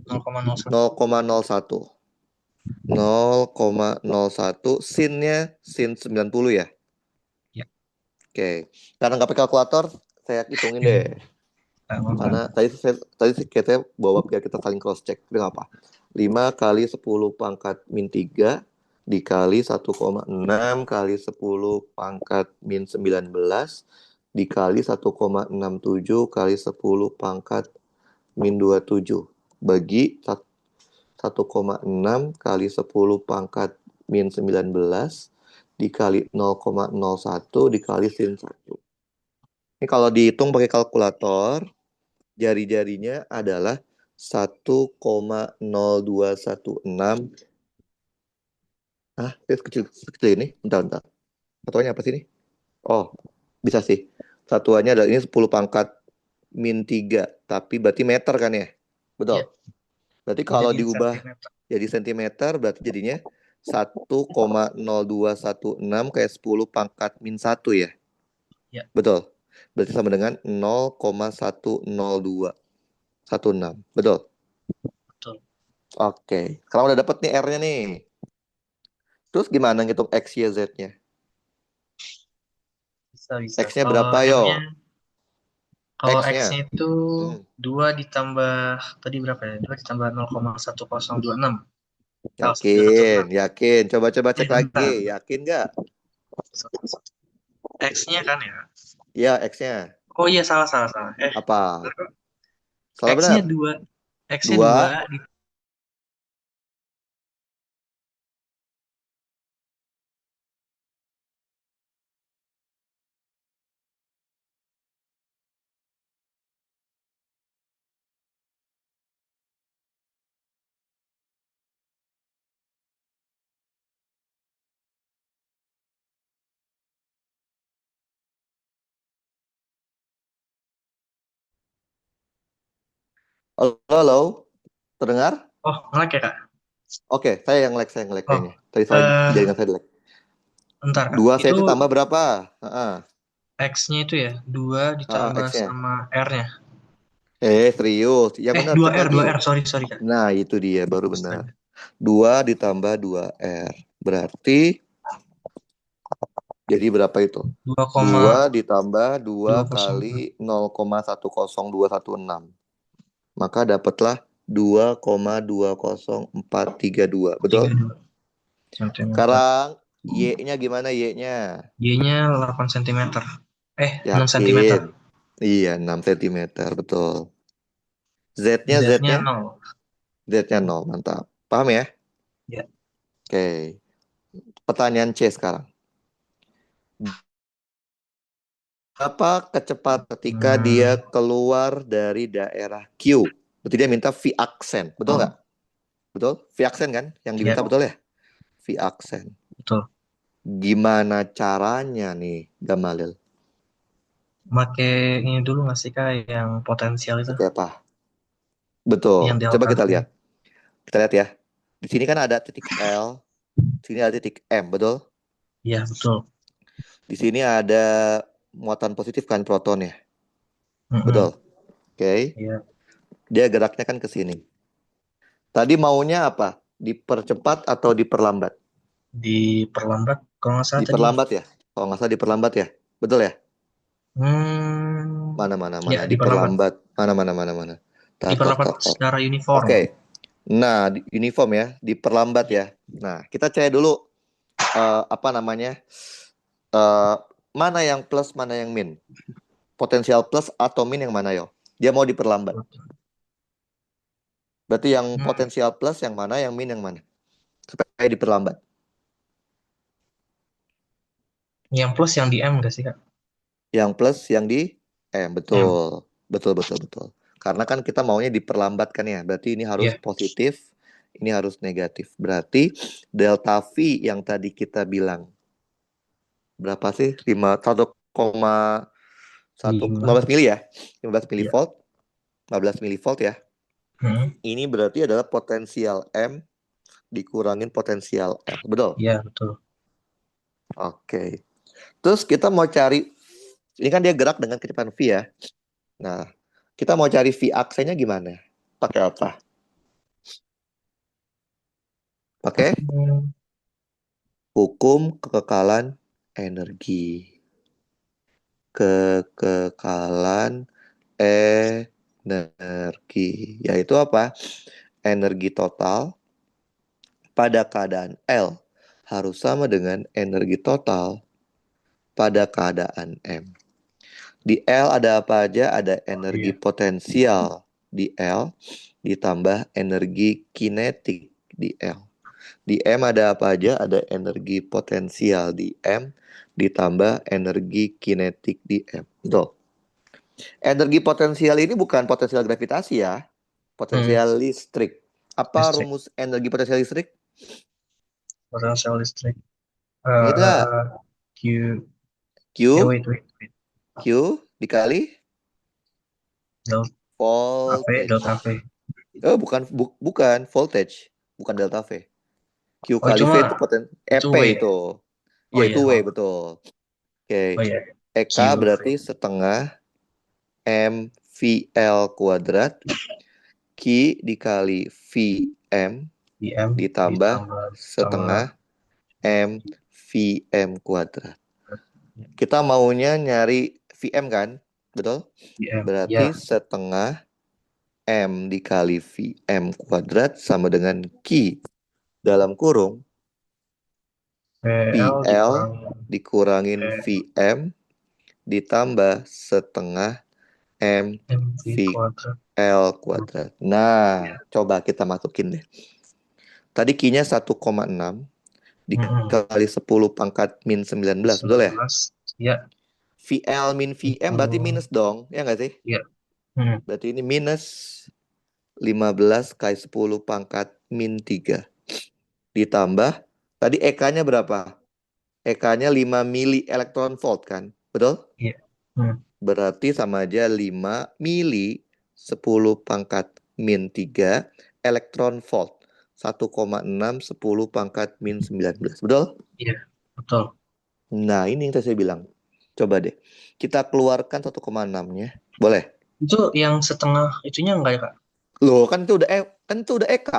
0,01. 0,01. 0,01 sinnya sin 90 ya. Ya. Oke. Karena nggak pakai kalkulator, saya hitungin deh. Nah, apa? Karena tadi sih kita bawa biar kita saling cross check. Itu nggak apa. 5 kali 10 pangkat min 3 dikali 1,6 kali 10 pangkat min 19 dikali 1,67 kali 10 pangkat min 27 bagi 1,6 kali 10 pangkat min 19 dikali 0,01 dikali sin 1. Ini kalau dihitung pakai kalkulator, jari-jarinya adalah 1,0216. Ah, kecil, kecil ini. Bentar, bentar. Satuannya apa sih ini? Oh, bisa sih. Satuannya adalah ini 10 pangkat min 3. Tapi berarti meter kan ya? Ya. Betul. Berarti Mau kalau jadiin diubah sentimeter. jadi sentimeter, berarti jadinya 1,0216 kayak 10 pangkat min 1 ya? Ya. Betul. Berarti sama dengan 0,10216. Betul. Betul. Oke. Sekarang udah dapet nih R-nya nih. Terus gimana ngitung X, Y, Z-nya? Bisa bisa. X-nya berapa yo? Kalau X-nya X-nya. itu Hmm. 2 ditambah tadi berapa ya? 2 ditambah 0,1026. Oh, sudah satu Yakin, enam. yakin. Coba-coba cek lagi. Bentar. Yakin nggak? X-nya kan ya? Ya, X-nya. Oh iya, salah, salah, salah. Apa? Bentar kok. Salah X-nya benar. 2. X-nya 2. Dua. Halo, halo. Terdengar? Oh, ngelak ya, Kak? Oke, saya yang lag Oh, kayaknya. Tadi salah eh, jaringan saya lag. bentar, Kak. Dua Itu cm tambah berapa? Heeh. X-nya itu ya, 2 ditambah X-nya. sama R-nya. Serius. Ya benar, Dua cek r dua lagi. r sorry, sorry, Kak. Nah, itu dia baru benar. Astaga. 2 ditambah 2R. Berarti jadi berapa itu? 2 ditambah 2 2,202. kali 0,100216. Maka dapatlah 2,200432. Betul? 32 cm. Sekarang Y-nya gimana Y-nya? Y-nya 8 cm. 6 cm. Yakin? Iya, 6 cm. Betul. Z-nya Z-nya Z-nya? 0. Z-nya 0. Mantap. Paham ya? Ya. Oke. Pertanyaan C sekarang. Apa kecepatan ketika dia Hmm. keluar dari daerah Q? Berarti dia minta V aksen. Betul nggak? Oh, Betul? V aksen kan? Yang ya, diminta betul ya? V aksen. betul. Gimana caranya nih, Gamalil? Make ini dulu nggak sih, Kak, yang potensial itu? Oke apa? Betul. Yang Coba delta kita V. lihat. Kita lihat ya. Di sini kan ada titik L, di sini ada titik M, betul? Iya, betul. Di sini ada muatan positif kan proton ya. Mm-mm. Betul. Oke. Iya, Dia geraknya kan ke sini. Tadi maunya apa? Dipercepat atau diperlambat? diperlambat. Kalau nggak salah tadi. Diperlambat ya. Kalau nggak salah diperlambat ya. Betul ya? Hmm, Mana mana ya mana diperlambat. diperlambat. Mana mana mana mana. Tar tar Diperlambat tar tar. secara uniform. Oke. Nah, uniform ya, diperlambat Iya. ya. Nah, kita cek dulu apa namanya? eh mana yang plus, mana yang min? Potensial plus atau min yang mana yo? Dia mau diperlambat. Berarti yang Hmm, potensial plus yang mana, yang min yang mana? Supaya diperlambat. yang plus yang di M nggak sih, Kak? Yang plus yang di M. betul. Betul betul betul. Karena kan kita maunya diperlambatkan ya. Berarti ini harus Iya. positif, ini harus negatif. Berarti delta V yang tadi kita bilang berapa sih? 5. 15 mili ya. 15 Iya. milivolt, 15 milivolt ya. Hmm, Ini berarti adalah potensial M dikurangin potensial L. Betul? iya, betul. Oke. Terus kita mau cari, ini kan dia gerak dengan kecepatan V ya. Nah, kita mau cari V aksennya gimana? Pakai apa? Pakai Hmm, hukum kekekalan energi. Kekekalan energi. Yaitu apa? Energi total pada keadaan L harus sama dengan energi total pada keadaan M. Di L ada apa aja? Ada energi iya. potensial di L ditambah energi kinetik di L. Di M ada apa aja? Ada energi potensial di M ditambah energi kinetik di M. Betul. Energi potensial ini bukan potensial gravitasi ya, Hmm, potensial listrik. Apa listrik. rumus energi potensial listrik? Potensial listrik. Ingat nggak? Q. Q, Wait, wait, wait. Q dikali Delta V, delta voltage. V. Bukan voltage, bukan delta V. Q Oh, kali itu V mah, itu itu EP W ya? itu. Oh Ya iya, itu W oh, betul. oh Oke. iya. EK QV. berarti setengah MVL kuadrat. Q dikali VM DM ditambah ditambah setengah. setengah MVM kuadrat. Kita maunya nyari VM kan? Betul? DM. Berarti Ya, setengah M dikali VM kuadrat sama dengan Q. dalam kurung PL PL dikurangi dikurangin VM ditambah setengah MV MV kuadrat. L kuadrat. Nah, coba kita masukin deh. Tadi Q-nya 1,6 dikali 10 pangkat min 19, betul ya? 19. Ya, VL min VM itu. berarti minus dong, ya nggak sih? Ya. Hmm. Berarti ini minus 15 kali 10 pangkat min 3. Ditambah, tadi EK-nya berapa? EK-nya 5 mili elektron volt kan? Betul? Ya. Hmm. Berarti sama aja 5 mili 10 pangkat min 3 elektron volt. 1,6 10 pangkat min 19. Betul? Iya, betul. Nah, ini yang tadi saya bilang. Coba deh. Kita keluarkan 1,6-nya. Boleh? Itu yang setengah itunya enggak ya, Kak? Loh, kan itu udah EK.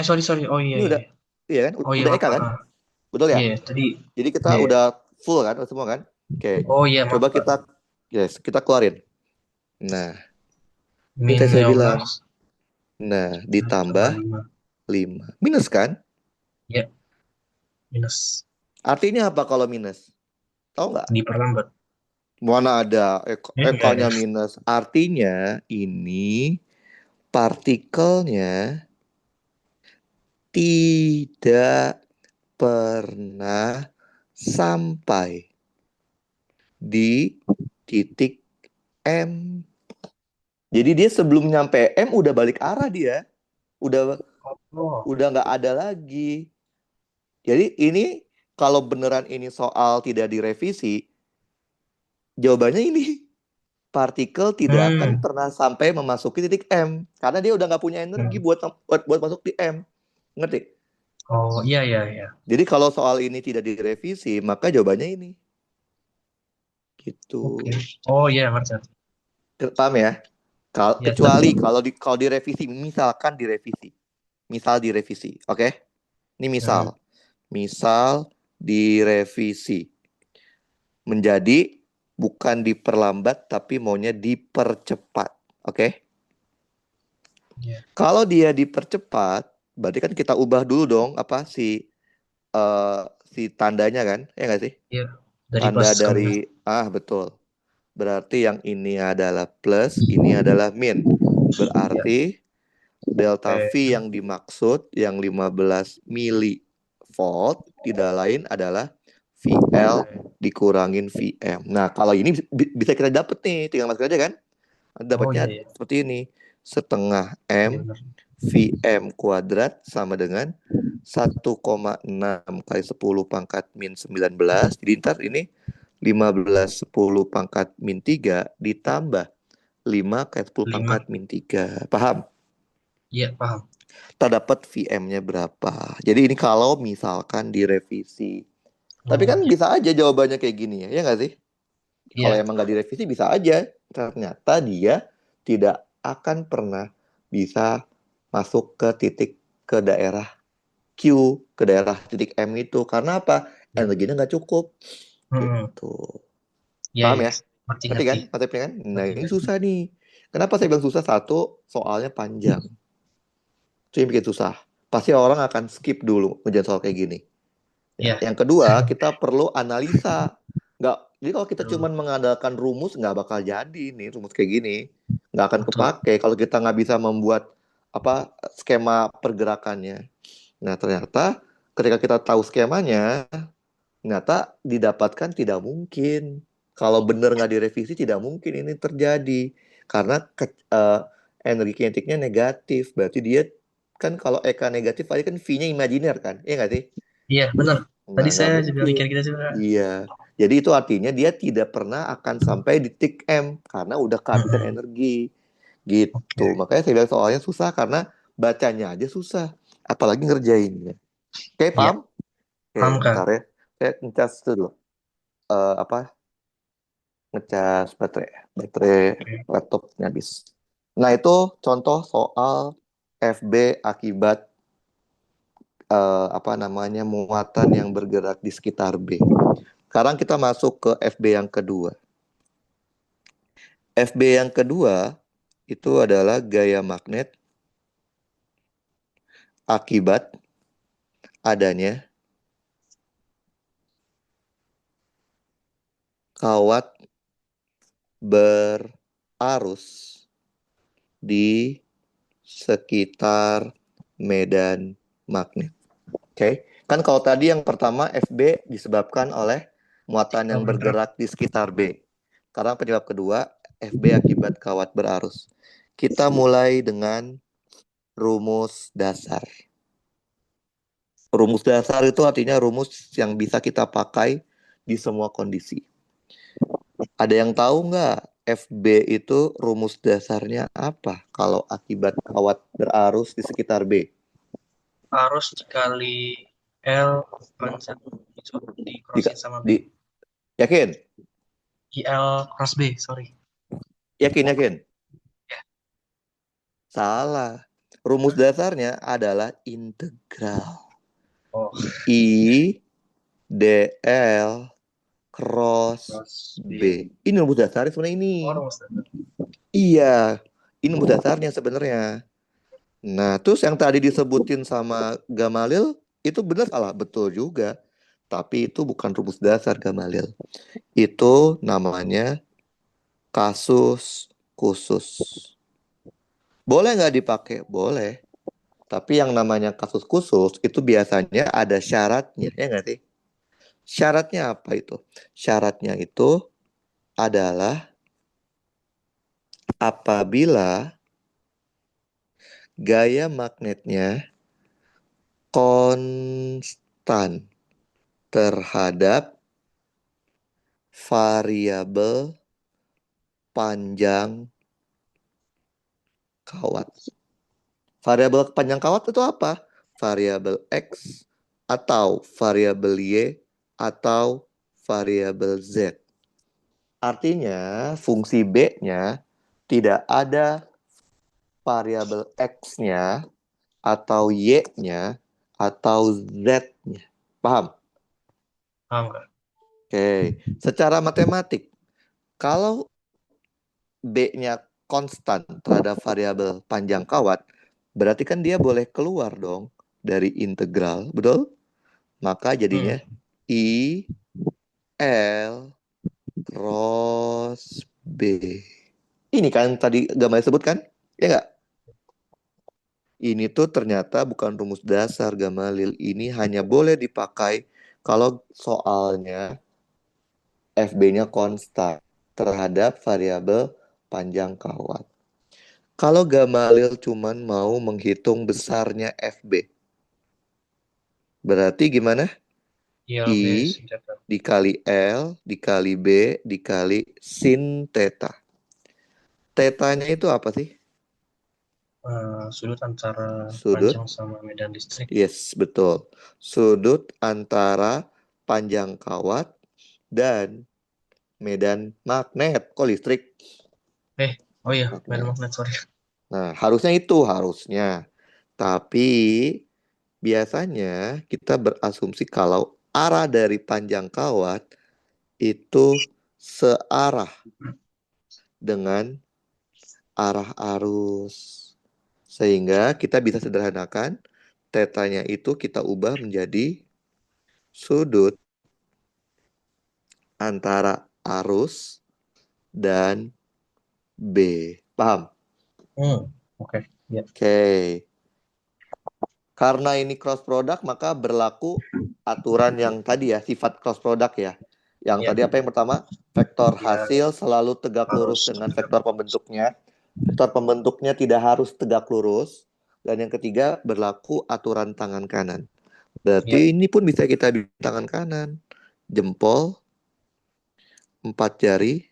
Sorry, sorry. Oh iya, Ini iya. udah iya kan? Oh iya, Udah maaf, EK Kak. kan? Betul ya? Iya, tadi. Jadi kita Iya. udah full kan semua kan? Oke. Oh iya, maaf, Coba Kak. kita keluarin. Nah, ini Min tadi saya bilang. 15, Nah, tambah ditambah 5. 5. Minus kan? Ya, minus. Artinya apa kalau minus? Tahu nggak? Diperlambat. Mana ada Enggak EK-nya ya. minus. Artinya ini partikelnya tidak pernah sampai di titik M. Jadi dia sebelum nyampe M udah balik arah dia. Udah Oh. udah nggak ada lagi. Jadi ini kalau beneran ini soal tidak direvisi, jawabannya ini. Partikel tidak akan Hmm. pernah sampai memasuki titik M karena dia udah nggak punya energi Hmm. buat masuk di M. Ngerti? Oh iya, iya, iya. Jadi kalau soal ini tidak direvisi, maka jawabannya ini. Gitu. Oke. Oh iya, ngerti. Paham ya? Ya, tapi. Kecuali kalau direvisi, misalkan direvisi. Misal direvisi, oke? Ini Hmm. misal direvisi menjadi bukan diperlambat tapi maunya dipercepat, oke? Ya. Kalau dia dipercepat, berarti kan kita ubah dulu dong apa si tandanya kan, ya nggak sih? Ya. Dari plus Tanda ke minus. dari betul. Berarti yang ini adalah plus, ini adalah min. Ya. Berarti delta Oke. V yang dimaksud yang 15 milivolt tidak lain adalah VL Oke. dikurangin VM. Nah, kalau ini bisa kita dapat nih, tinggal masuk aja kan? Oh iya, Dapatnya iya. seperti ini. Setengah Iya M benar. VM kuadrat sama dengan 1,6 kali 10 pangkat min 19. Jadi ntar ini 15 10 pangkat min 3 ditambah 5 kali 10 pangkat 5. min 3. Paham? Iya, paham. Kita dapat VM-nya berapa. Jadi ini kalau misalkan direvisi. Tapi Oh kan iya. bisa aja jawabannya kayak gini ya, ya nggak sih? Kalau Iya. emang nggak direvisi bisa aja. Ternyata dia tidak akan pernah bisa masuk ke daerah Q, ke daerah titik M itu. Karena apa? Iya. Energinya nggak cukup. Hmm. Gitu. Iya, Paham iya. ya? Ngerti, Ngerti ngerti. kan? Konsepnya kan? Nah Ngerti, ini ngerti. susah nih. Kenapa saya bilang susah? Satu, soalnya panjang. Itu yang bikin susah. Pasti orang akan skip dulu ngerjain soal kayak gini. Ya. Iya. Yang kedua, kita perlu analisa. Nggak, jadi kalau kita cuma Betul. mengandalkan rumus, nggak bakal jadi nih rumus kayak gini. Nggak akan Betul. kepake kalau kita nggak bisa membuat apa skema pergerakannya. Nah, ternyata ketika kita tahu skemanya, ternyata didapatkan tidak mungkin. Kalau benar nggak direvisi, tidak mungkin ini terjadi. Karena energi kinetiknya negatif. Berarti dia kan kalau EK negatif, tadi kan V-nya imajiner kan? Iya nggak sih? Iya, benar. Nah, Tadi nggak saya juga mungkin. mikir gitu juga. Iya. Jadi itu artinya dia tidak pernah akan sampai di titik M karena udah kehabisan Mm-mm. energi. Gitu. Oke. Makanya saya bilang soalnya susah karena bacanya aja susah. Apalagi ngerjainnya. Oke, Iya, paham? Oke, paham Kak. bentar ya. Saya ngecas dulu. Apa? Ngecas baterai. Baterai Oke. laptopnya habis. Nah, itu contoh soal FB akibat apa namanya muatan yang bergerak di sekitar B. Sekarang kita masuk ke FB yang kedua. FB yang kedua itu adalah gaya magnet akibat adanya kawat berarus di sekitar medan magnet. Oke, kan kalau tadi yang pertama FB disebabkan oleh muatan yang bergerak di sekitar B. Karena penyebab kedua FB akibat kawat berarus. Kita mulai dengan rumus dasar. Rumus dasar itu artinya rumus yang bisa kita pakai di semua kondisi. Ada yang tahu nggak FB itu rumus dasarnya apa kalau akibat kawat berarus di sekitar B? Arus dikali L panjang itu Di, dikrosin sama di, B. yakin? IL cross B, sorry. Yakin? Ya. Salah. Rumus dasarnya adalah integral. Oh, I dl cross cross B. B. Ini rumus dasarnya sebenarnya ini. Oh, rumus dasar. Iya, ini rumus dasarnya sebenarnya. Nah, terus yang tadi disebutin sama Gamalil itu benar salah? Betul juga. Tapi itu bukan rumus dasar Gamalil. Itu namanya kasus khusus. Boleh nggak dipakai? Boleh. Tapi yang namanya kasus khusus itu biasanya ada syaratnya, ya nggak sih? Syaratnya apa itu? Syaratnya itu adalah apabila gaya magnetnya konstan terhadap variabel panjang kawat. Variabel panjang kawat itu apa? Variabel X atau variabel Y atau variabel Z. Artinya fungsi B-nya tidak ada variabel X-nya atau Y-nya atau Z-nya. Paham? Paham nggak? Oke. Secara matematik, kalau B-nya konstan terhadap variabel panjang kawat, berarti kan dia boleh keluar dong dari integral, betul? Maka jadinya I L cross B. Ini kan tadi Gamal sebutkan, ya nggak? Ini tuh ternyata bukan rumus dasar Gamalil. Ini hanya boleh dipakai kalau soalnya FB-nya konstan terhadap variabel panjang kawat. Kalau Gamalil cuman mau menghitung besarnya FB, berarti gimana? ILB I sin theta. dikali L dikali B dikali sin theta. Tetanya itu apa sih? Sudut antara Sudut. panjang sama medan listrik. Yes, betul. Sudut antara panjang kawat dan medan magnet. Kok listrik? Oh iya, medan Magnet. magnet, sorry. Nah, harusnya itu harusnya. Tapi biasanya kita berasumsi kalau arah dari panjang kawat itu searah dengan arah arus. Sehingga kita bisa sederhanakan tetanya itu kita ubah menjadi sudut antara arus dan B. Paham? Oke. Ya. Oke. Karena ini cross product maka berlaku aturan yang tadi ya, sifat cross product ya. Yang Ya. tadi apa yang pertama? Vektor Ya, hasil selalu tegak lurus harus dengan vektor pembentuknya. Vektor pembentuknya tidak harus tegak lurus. Dan yang ketiga berlaku aturan tangan kanan. ya. Berarti ini pun bisa kita di tangan kanan. Jempol, 4 jari,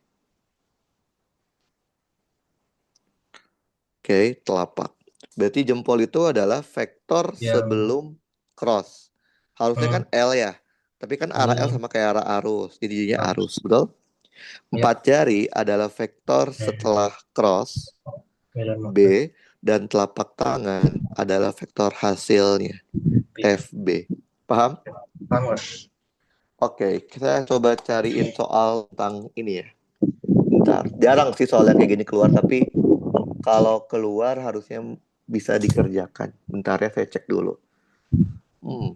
oke, telapak. Berarti jempol itu adalah vektor Ya. sebelum cross. Harusnya kan Hmm, L ya. Tapi kan arah L sama kayak arah arus. Jadi jadinya harus. arus, betul? Ya. 4 jari adalah vektor setelah cross. Medan magnet. B dan telapak tangan adalah vektor hasilnya. B. FB. Paham? Paham. Oke, kita coba cariin soal tentang ini ya. Bentar. Jarang sih soal yang kayak gini keluar, tapi kalau keluar harusnya bisa dikerjakan. Bentar ya, saya cek dulu.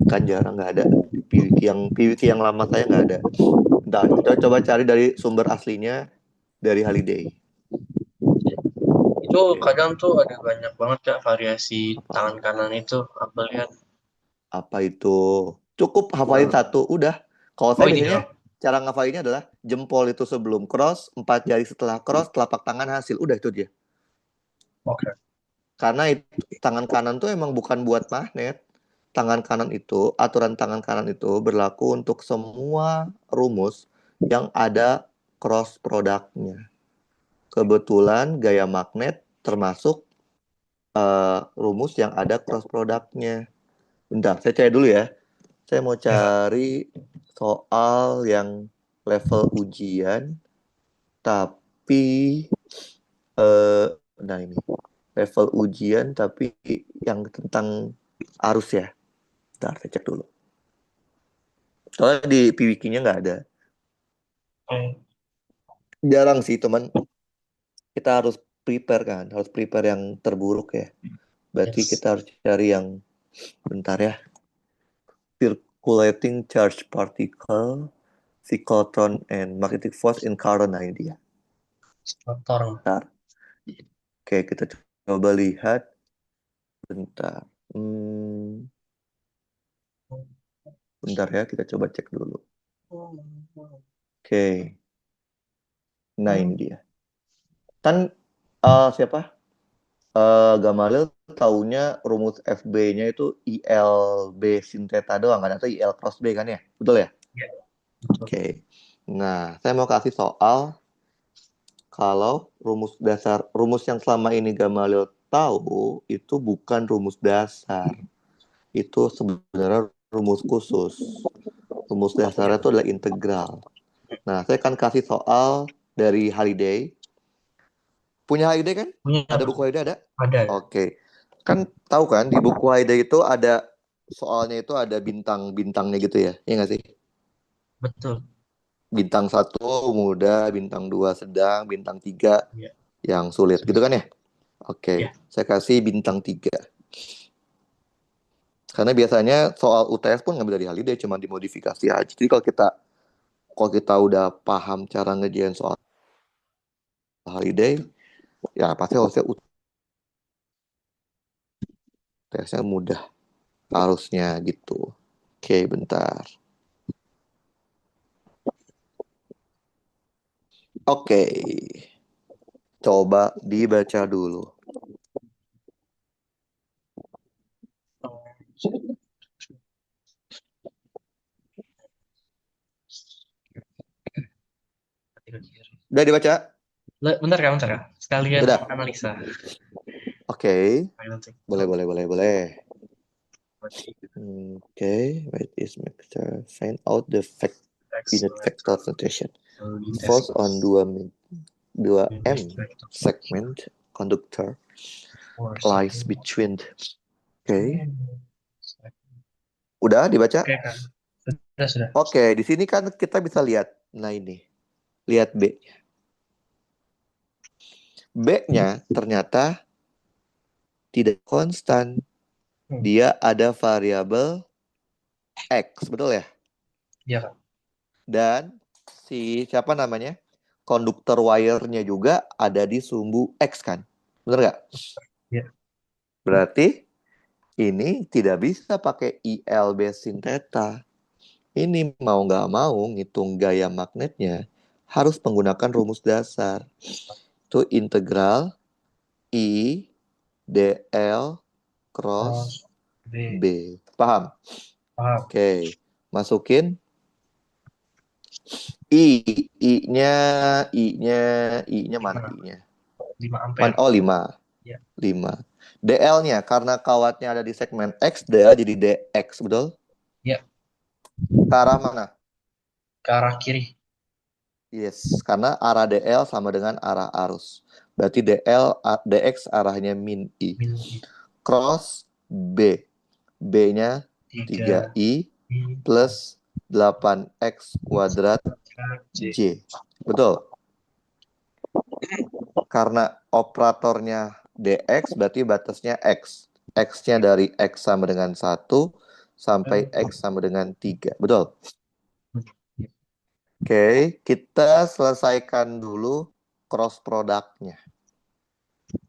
Kan jarang nggak ada. PWK yang lama saya nggak ada. Bentar, kita coba cari dari sumber aslinya dari Holiday. Itu Oke, kadang tuh ada banyak banget Kak variasi apa tangan kanan itu. Aku lihat. apa itu? Cukup hafalin Eh, satu, udah. Kalau oh saya ini biasanya doang. cara ngafalinnya adalah jempol itu sebelum cross, 4 jari setelah cross, telapak tangan hasil. Udah itu dia. Oke. Karena itu, tangan kanan tuh emang bukan buat magnet. Tangan kanan itu, aturan tangan kanan itu berlaku untuk semua rumus yang ada cross produknya. Kebetulan gaya magnet termasuk rumus yang ada cross produknya. Bentar, saya cari dulu ya. Saya mau Ya Kak. cari soal yang level ujian, tapi eh nah ini level ujian tapi yang tentang arus ya. Bentar, saya cek dulu. Soalnya di PWK-nya nggak ada. Eh, Jarang sih, teman. Kita harus prepare kan, harus prepare yang terburuk ya. Berarti yes. kita harus cari yang bentar ya. Circulating charge particle, cyclotron, and magnetic force in current idea. Motor. Bentar. Oke, kita coba lihat. Bentar. Bentar ya, kita coba cek dulu. Oke, nah ini dia. Kan siapa? Gamaliel taunya rumus FB-nya itu ILB sin theta doang kan, atau IL cross B kan ya? Betul ya? Ya, betul. Oke. Nah, saya mau kasih soal kalau rumus yang selama ini Gamaliel tahu itu bukan rumus dasar. Itu sebenarnya rumus khusus. Rumus dasarnya itu adalah integral. Nah, saya akan kasih soal dari Holiday. Punya Holiday kan? Punya Ada apa? buku Holiday ada? Ada ya? Oke. Kan tahu kan di buku Holiday itu ada soalnya itu ada bintang-bintangnya gitu ya. Iya nggak sih? Betul. Bintang satu mudah, bintang dua sedang, bintang tiga Ya. yang sulit gitu kan ya? Oke, Ya. saya kasih bintang tiga. Karena biasanya soal UTS pun ngambil dari Holiday, cuma dimodifikasi aja. Jadi kalau kita udah paham cara ngerjain soal Holiday, ya pasti harusnya UTS-nya mudah harusnya gitu. Oke, bentar. Oke, coba dibaca dulu. Udah dibaca? Bentar ya, bentar ya. Sekalian Udah. analisa. Oke, Nanti. boleh, boleh, boleh, boleh. Oke, wait is mixture. Find out the unit vector notation. Force on 2M segment conductor lies between. Oke, udah dibaca? Oke kan. Sudah, sudah. Oke, di sini kan kita bisa lihat. Nah ini, lihat B. B-nya ternyata tidak konstan. Hmm. Dia ada variabel X, betul ya? Ya Kak. Dan si siapa namanya? Konduktor wire-nya juga ada di sumbu X kan? Bener nggak? Ya. Berarti ini tidak bisa pakai IL sin theta. Ini mau nggak mau ngitung gaya magnetnya harus menggunakan rumus dasar. Itu integral I dl cross Cross B. B. Paham? Paham. Oke. Masukin I. I-nya, I-nya, I-nya mana 5. I-nya? 5 ampere. Oh, 5. Ya. 5. DL-nya, karena kawatnya ada di segmen X, DL jadi DX, betul? Ya. Ke arah mana? Ke arah kiri. Yes, karena arah DL sama dengan arah arus. Berarti DX arahnya min I. Min I. Cross B. B-nya 3 3I I. plus 8X kuadrat C. J. Betul. Karena operatornya DX berarti batasnya X. X-nya dari X sama dengan 1 sampai X sama dengan 3. Betul? Oke, kita selesaikan dulu cross produknya.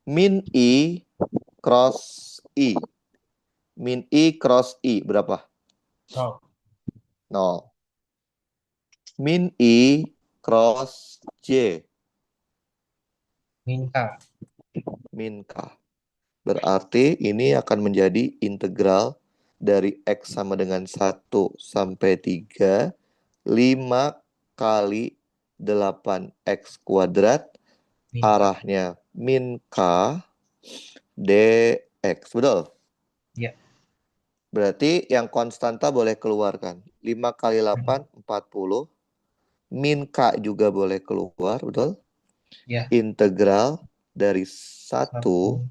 Min I cross I. Min I cross I berapa? 0. 0. Min I cross J. Min K. Min K. Berarti ini akan menjadi integral dari X sama dengan 1 sampai 3. 5 kali 8X kuadrat. Min K. Arahnya min K dx. Betul? Ya. Berarti yang konstanta boleh keluarkan. 5 kali 8, 40. Min K juga boleh keluar, betul? Ya. Integral dari 1 1.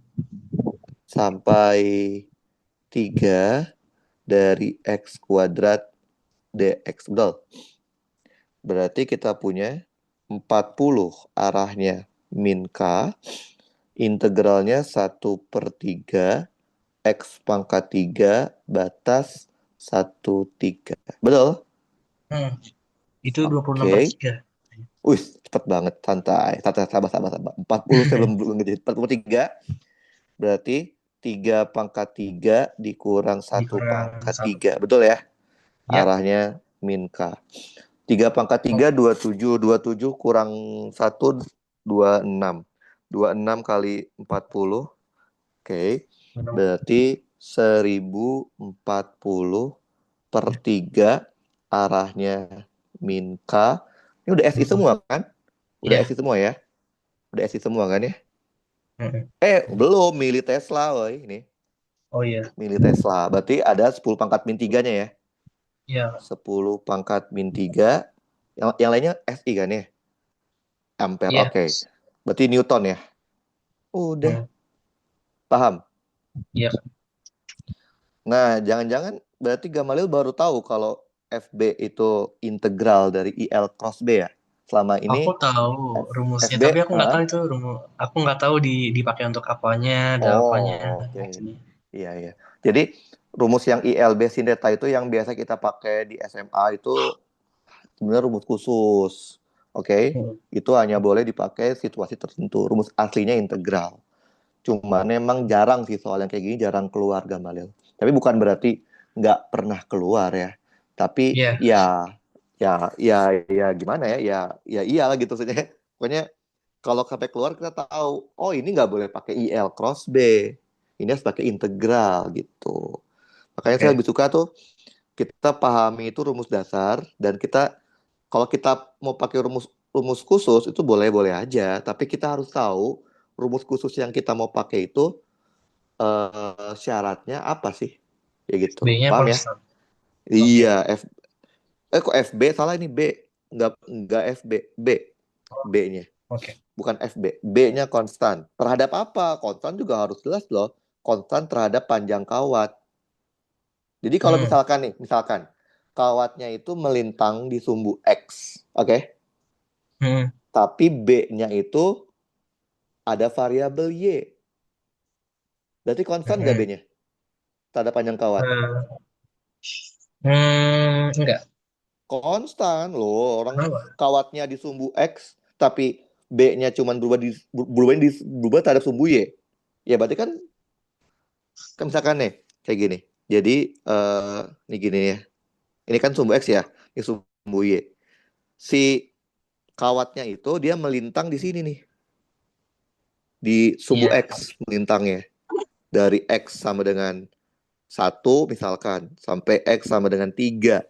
sampai 3 dari X kuadrat dx, betul? Berarti kita punya 40 arahnya min K. Integralnya 1/3 X pangkat 3 batas 1/3. Betul? Itu 26/3. Wih, cepet banget, santai. Sabar. 40 saya belum ngejadi. 43 berarti 3 pangkat 3 dikurang 1 Dikurang pangkat 1. 3. Betul ya? Ya. Arahnya min K. 3 pangkat 3, 27. 27 kurang 1, 26. 26 kali 40. Oke. Berarti 1040/3 arahnya min K. Ini udah SI semua kan? Udah Ya. SI semua ya? Udah SI semua kan ya? Mm-mm. Belum milih Tesla, woy. Ini Oh iya. milih Tesla. Berarti ada 10 pangkat min 3-nya ya? Ya. 10 pangkat min 3. Yang lainnya SI kan ya? Ampere, Iya. oke. Berarti Newton ya? Udah, paham? Iya. Nah, jangan-jangan berarti Gamaliel baru tahu kalau FB itu integral dari IL cross B ya? Selama Aku ini tahu rumusnya, tapi FB, aku nggak tahu itu aku nggak tahu dipakai untuk apanya, ada apanya, oh, oke. gitu. Iya. Jadi rumus yang ILB sin theta itu yang biasa kita pakai di SMA itu sebenarnya rumus khusus. Oke. Hmm. Itu hanya boleh dipakai situasi tertentu. Rumus aslinya integral. Cuman memang jarang sih soal yang kayak gini jarang keluar Gamaliel. Tapi bukan berarti nggak pernah keluar ya. Tapi Iya. ya gimana ya? Ya iyalah gitu saja. Pokoknya kalau sampai keluar kita tahu, oh ini nggak boleh pakai IL cross B. Ini harus pakai integral gitu. Makanya saya Oke. lebih suka tuh kita pahami itu rumus dasar dan kita kalau kita mau pakai rumus rumus khusus itu boleh-boleh aja, tapi kita harus tahu rumus khusus yang kita mau pakai itu syaratnya apa sih? Ya gitu. B-nya Paham ya? konstan. Oke. Iya, kok FB salah ini B. Enggak FB, B. B-nya. Oke. Bukan FB. B-nya konstan. Terhadap apa? Konstan juga harus jelas loh. Konstan terhadap panjang kawat. Jadi kalau Hmm. misalkan kawatnya itu melintang di sumbu X, oke? Hmm. Tapi B-nya itu ada variabel Y. Berarti konstan nggak Hmm. B-nya? Terhadap panjang kawat. Enggak. Konstan loh. Orang Kenapa? kawatnya di sumbu X, tapi B-nya cuma berubah terhadap sumbu Y. Ya berarti kan misalkan nih, kayak gini. Jadi, ini gini ya. Ini kan sumbu X ya. Ini sumbu Y. Si kawatnya itu dia melintang di sini nih. Di sumbu Iya. X melintangnya. Dari X sama dengan 1 misalkan. Sampai X sama dengan 3.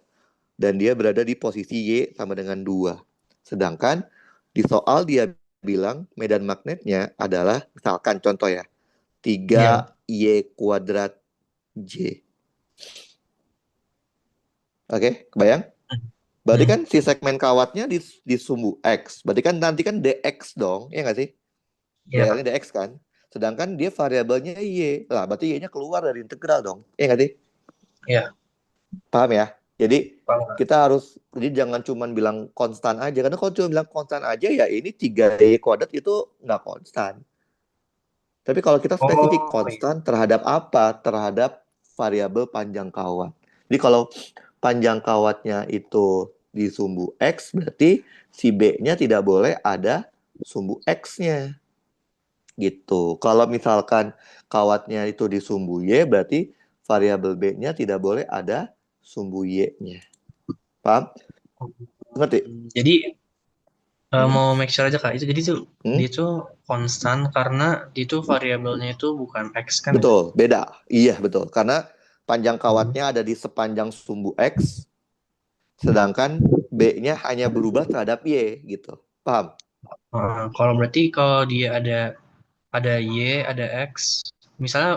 Dan dia berada di posisi Y sama dengan 2. Sedangkan di soal dia bilang medan magnetnya adalah misalkan contoh ya. Iya. 3Y kuadrat J. Oke, kebayang? Berarti Hmm. kan si segmen kawatnya di sumbu X. Berarti kan nanti kan DX dong, ya nggak sih? Iya. DL-nya DX kan. Sedangkan dia variabelnya Y. Lah, berarti Y-nya keluar dari integral dong. Ya nggak sih? Iya. Paham ya? Jadi Paham. jadi jangan cuma bilang konstan aja. Karena kalau cuma bilang konstan aja ya ini 3Y kuadrat itu nggak konstan. Tapi kalau kita spesifik Oh iya. konstan terhadap apa? Terhadap variabel panjang kawat. Jadi kalau panjang kawatnya itu di sumbu X, berarti si B-nya tidak boleh ada sumbu X-nya. Gitu. Kalau misalkan kawatnya itu di sumbu Y, berarti variabel B-nya tidak boleh ada sumbu Y-nya. Paham? Ngerti? Jadi Hmm? mau make sure aja Kak, itu jadi tuh Hmm? dia tuh konstan karena dia tuh variabelnya itu bukan X kan ya? Betul, beda. Iya, betul. Karena panjang Hmm. kawatnya ada di sepanjang sumbu X, sedangkan B-nya hanya berubah terhadap Y, gitu. Paham? Kalau berarti kalau dia ada Y, ada X, misalnya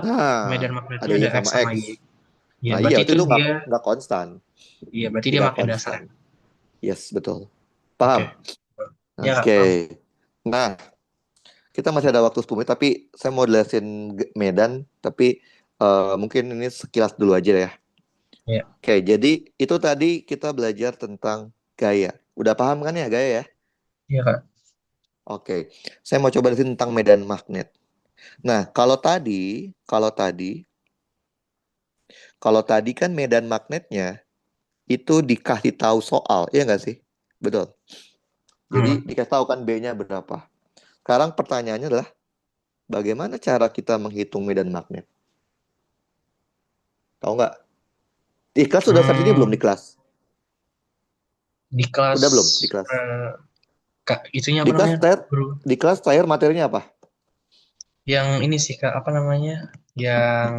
medan Nah, magnetnya ada Y ada X sama sama Y. X. Ya, Nah, iya, berarti itu itu nggak dia, nggak konstan. ya berarti dia Tidak pakai dasar konstan. ya. Yes, betul. Oke. Paham? Ya Kak, Oke. paham. Nah, kita masih ada waktu 10 menit, tapi saya mau jelasin Medan, tapi mungkin ini sekilas dulu aja ya. Ya, Oke, jadi itu tadi kita belajar tentang gaya. Udah paham kan ya gaya ya? ya Kak. Oke, saya mau coba jelasin tentang medan magnet. Nah, kalau tadi kan medan magnetnya itu dikasih tahu soal, iya nggak sih? Betul. Hmm. Jadi dikasih tahu kan B-nya berapa. Sekarang pertanyaannya adalah bagaimana cara kita menghitung medan magnet? Tahu nggak? Di kelas sudah sampai sini belum di Hmm, kelas? di kelas Udah belum di kelas? eh, Kak, itunya Di apa kelas namanya? terakhir, Guru. di kelas terakhir materinya apa? Yang ini sih Kak, apa namanya? Yang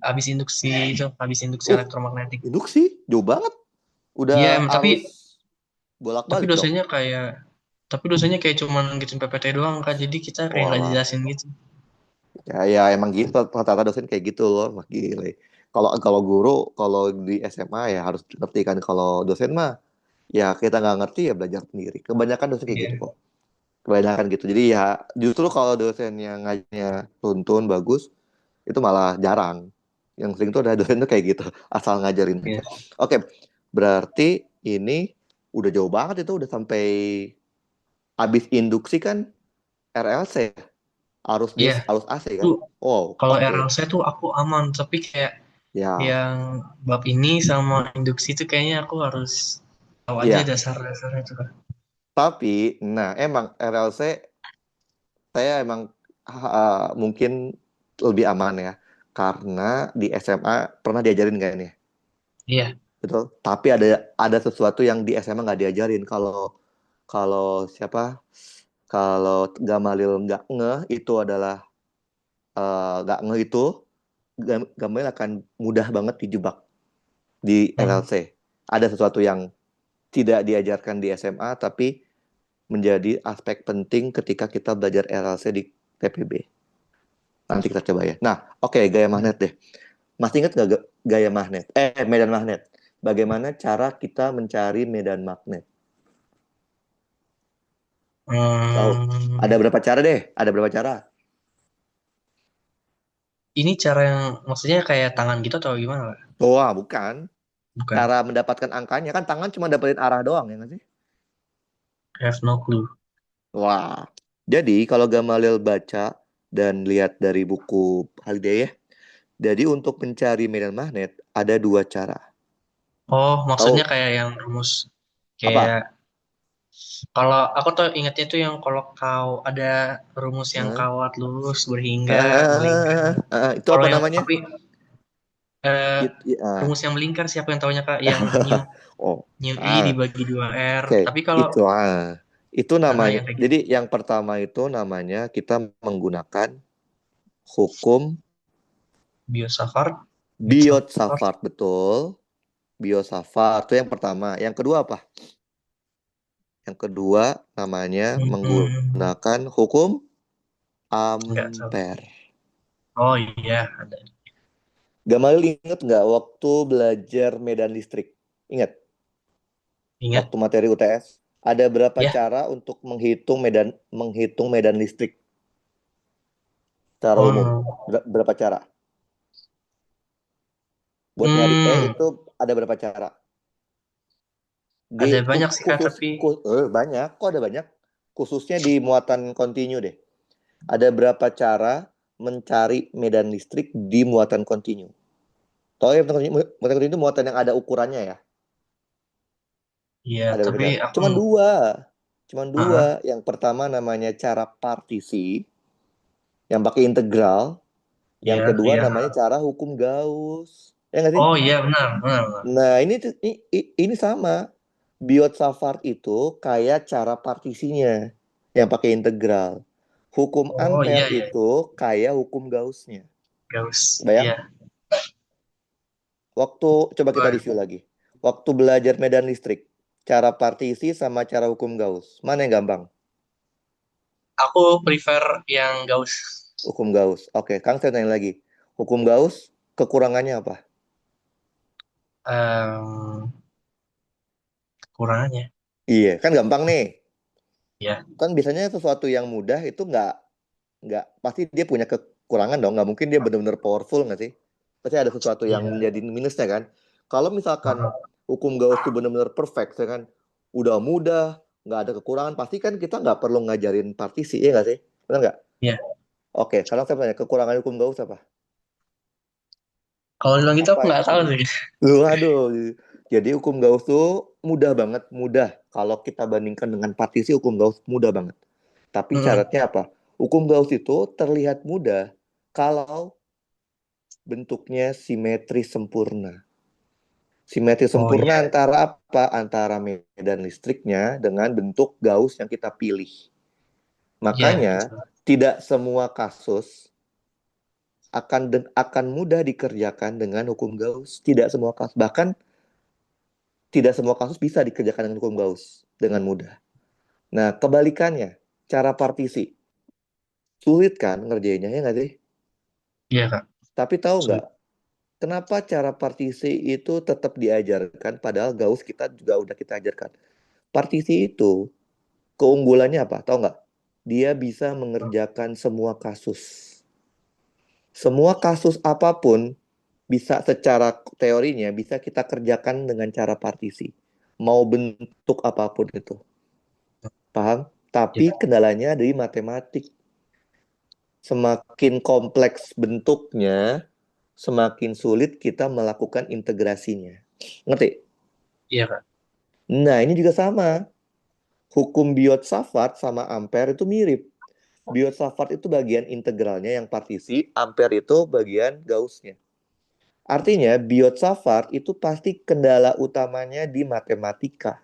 habis induksi Uh, elektromagnetik. induksi, jauh banget. Iya, Udah tapi harus tapi bolak-balik dong. dosennya kayak tapi dosennya kayak cuman ngikutin PPT doang Kak, jadi kita kayak nggak Walah, dijelasin gitu. ya emang gitu. Rata-rata dosen kayak gitu loh, mak gile. Kalau kalau guru, kalau di SMA ya harus ngerti kan. Kalau dosen mah, ya kita nggak ngerti ya belajar sendiri. Kebanyakan dosen kayak gitu Iya, kok. Kebanyakan gitu. Jadi ya justru kalau dosen yang ngajarnya tuntun bagus, itu malah jarang. Yang sering tuh ada dosen tuh kayak gitu, asal ngajarin aja. iya, Oke, berarti ini udah jauh banget itu udah sampai habis induksi kan RLC, iya. arus AC kan? Tuh Oh, kalau oke. RLC tuh aku aman, tapi kayak Ya, yang bab ini sama induksi itu kayaknya aku harus tahu aja iya. dasar-dasarnya tuh Kak. Tapi, nah emang RLC saya emang mungkin lebih aman ya, karena di SMA pernah diajarin kayaknya. Iya. Betul. Tapi ada sesuatu yang di SMA nggak diajarin. Kalau kalau siapa? Kalau Gamalil nggak ngeh itu adalah nggak ngeh itu Gamalil akan mudah banget dijebak di Hmm. RLC. Ada sesuatu yang tidak diajarkan di SMA tapi menjadi aspek penting ketika kita belajar RLC di TPB. Nanti kita coba ya. Nah, oke, gaya magnet deh. Masih ingat nggak gaya magnet? Medan magnet. Bagaimana cara kita mencari medan magnet? Tahu? Ada Hmm, berapa cara deh? Ada berapa cara? ini cara yang maksudnya kayak tangan gitu atau gimana Kak? Wah, bukan. Bukan. Cara mendapatkan angkanya kan tangan cuma dapetin arah doang ya nggak sih? I have no clue. Wah. Jadi kalau Gamalil baca dan lihat dari buku Haliday ya, jadi untuk mencari medan magnet ada dua cara. Oh, maksudnya Tahu kayak yang rumus kayak apa? kalau aku tuh ingatnya tuh yang kalau kau ada rumus yang Hah? kawat lurus berhingga melingkar. Itu Kalau apa yang namanya? tapi eh, Ah. rumus yang melingkar siapa yang taunya Kak? Yang new Oh, new I ah, dibagi dua R. oke, Tapi kalau itu itu namanya. yang kayak Jadi gitu. yang pertama itu namanya kita menggunakan hukum Biosafar, Biosafar. Biot-Savart, betul. Biosafat itu yang pertama. Yang kedua apa? Yang kedua namanya Hmm, menggunakan hukum enggak tahu. Ampere. Oh iya, ada. Gamal inget nggak waktu belajar medan listrik? Ingat, Ingat? waktu materi UTS ada berapa Ya. cara untuk menghitung medan listrik secara Oh umum? no. Berapa cara? Buat nyari E Hmm, itu ada berapa cara? Di ada banyak sih Kak, khusus tapi banyak, kok ada banyak. Khususnya di muatan kontinu deh. Ada berapa cara mencari medan listrik di muatan kontinu? Tahu ya muatan kontinu itu muatan yang ada ukurannya ya? Iya, Ada berapa tapi cara? aku, Cuman dua. Cuman dua. ah, Yang pertama namanya cara partisi, yang pakai integral. Yang iya, kedua iya. namanya cara hukum Gauss. Ya nggak sih? Oh iya, benar, benar, benar. Nah, ini sama. Biot-Savart itu kayak cara partisinya yang pakai integral. Hukum Oh iya, Ampere iya, itu kayak hukum Gauss-nya. Gauss. Bayang? Iya, Waktu coba kita boleh. review lagi. Waktu belajar medan listrik, cara partisi sama cara hukum Gauss. Mana yang gampang? Aku prefer yang Gauss. Hukum Gauss. Oke, Kang saya tanya lagi. Hukum Gauss kekurangannya apa? Em, Kekurangannya. Iya, kan gampang nih. Ya, Kan biasanya sesuatu yang mudah itu nggak pasti dia punya kekurangan dong. Nggak mungkin dia benar-benar powerful nggak sih? Pasti ada sesuatu yang iya. menjadi minusnya kan. Kalau misalkan Heeh. hukum Gauss itu benar-benar perfect, ya kan, udah mudah, nggak ada kekurangan, pasti kan kita nggak perlu ngajarin partisi, ya nggak sih? Benar nggak? Iya. Oke, sekarang saya tanya, kekurangan hukum Gauss apa? Kalau bilang gitu Apa aku ya? nggak tahu sih. Waduh, jadi hukum Gauss tuh mudah banget, mudah. Kalau kita bandingkan dengan partisi, hukum Gauss mudah banget. Tapi Mm-mm. syaratnya apa? Hukum Gauss itu terlihat mudah kalau bentuknya simetri sempurna. Simetri Oh sempurna iya. antara apa? Antara medan listriknya dengan bentuk Gauss yang kita pilih. Iya, Makanya betul. tidak semua kasus akan mudah dikerjakan dengan hukum Gauss. Tidak semua kasus, bahkan tidak semua kasus bisa dikerjakan dengan hukum Gauss dengan mudah. Nah, kebalikannya, cara partisi. Sulit kan ngerjainnya, ya nggak sih? Iya, Kak. Tapi tahu nggak, Sulit. kenapa cara partisi itu tetap diajarkan, padahal Gauss kita juga udah kita ajarkan. Partisi itu keunggulannya apa? Tahu nggak? Dia bisa mengerjakan semua kasus. Semua kasus apapun bisa secara teorinya bisa kita kerjakan dengan cara partisi. Mau bentuk apapun itu. Paham? Tapi Iya. kendalanya ada di matematik. Semakin kompleks bentuknya, semakin sulit kita melakukan integrasinya. Ngerti? Iya, Kak. Nah, ini juga sama. Hukum Biot-Savart sama Ampere itu mirip. Biot-Savart itu bagian integralnya yang partisi, Ampere itu bagian Gauss-nya. Artinya, Biot-Savart itu pasti kendala utamanya di matematika.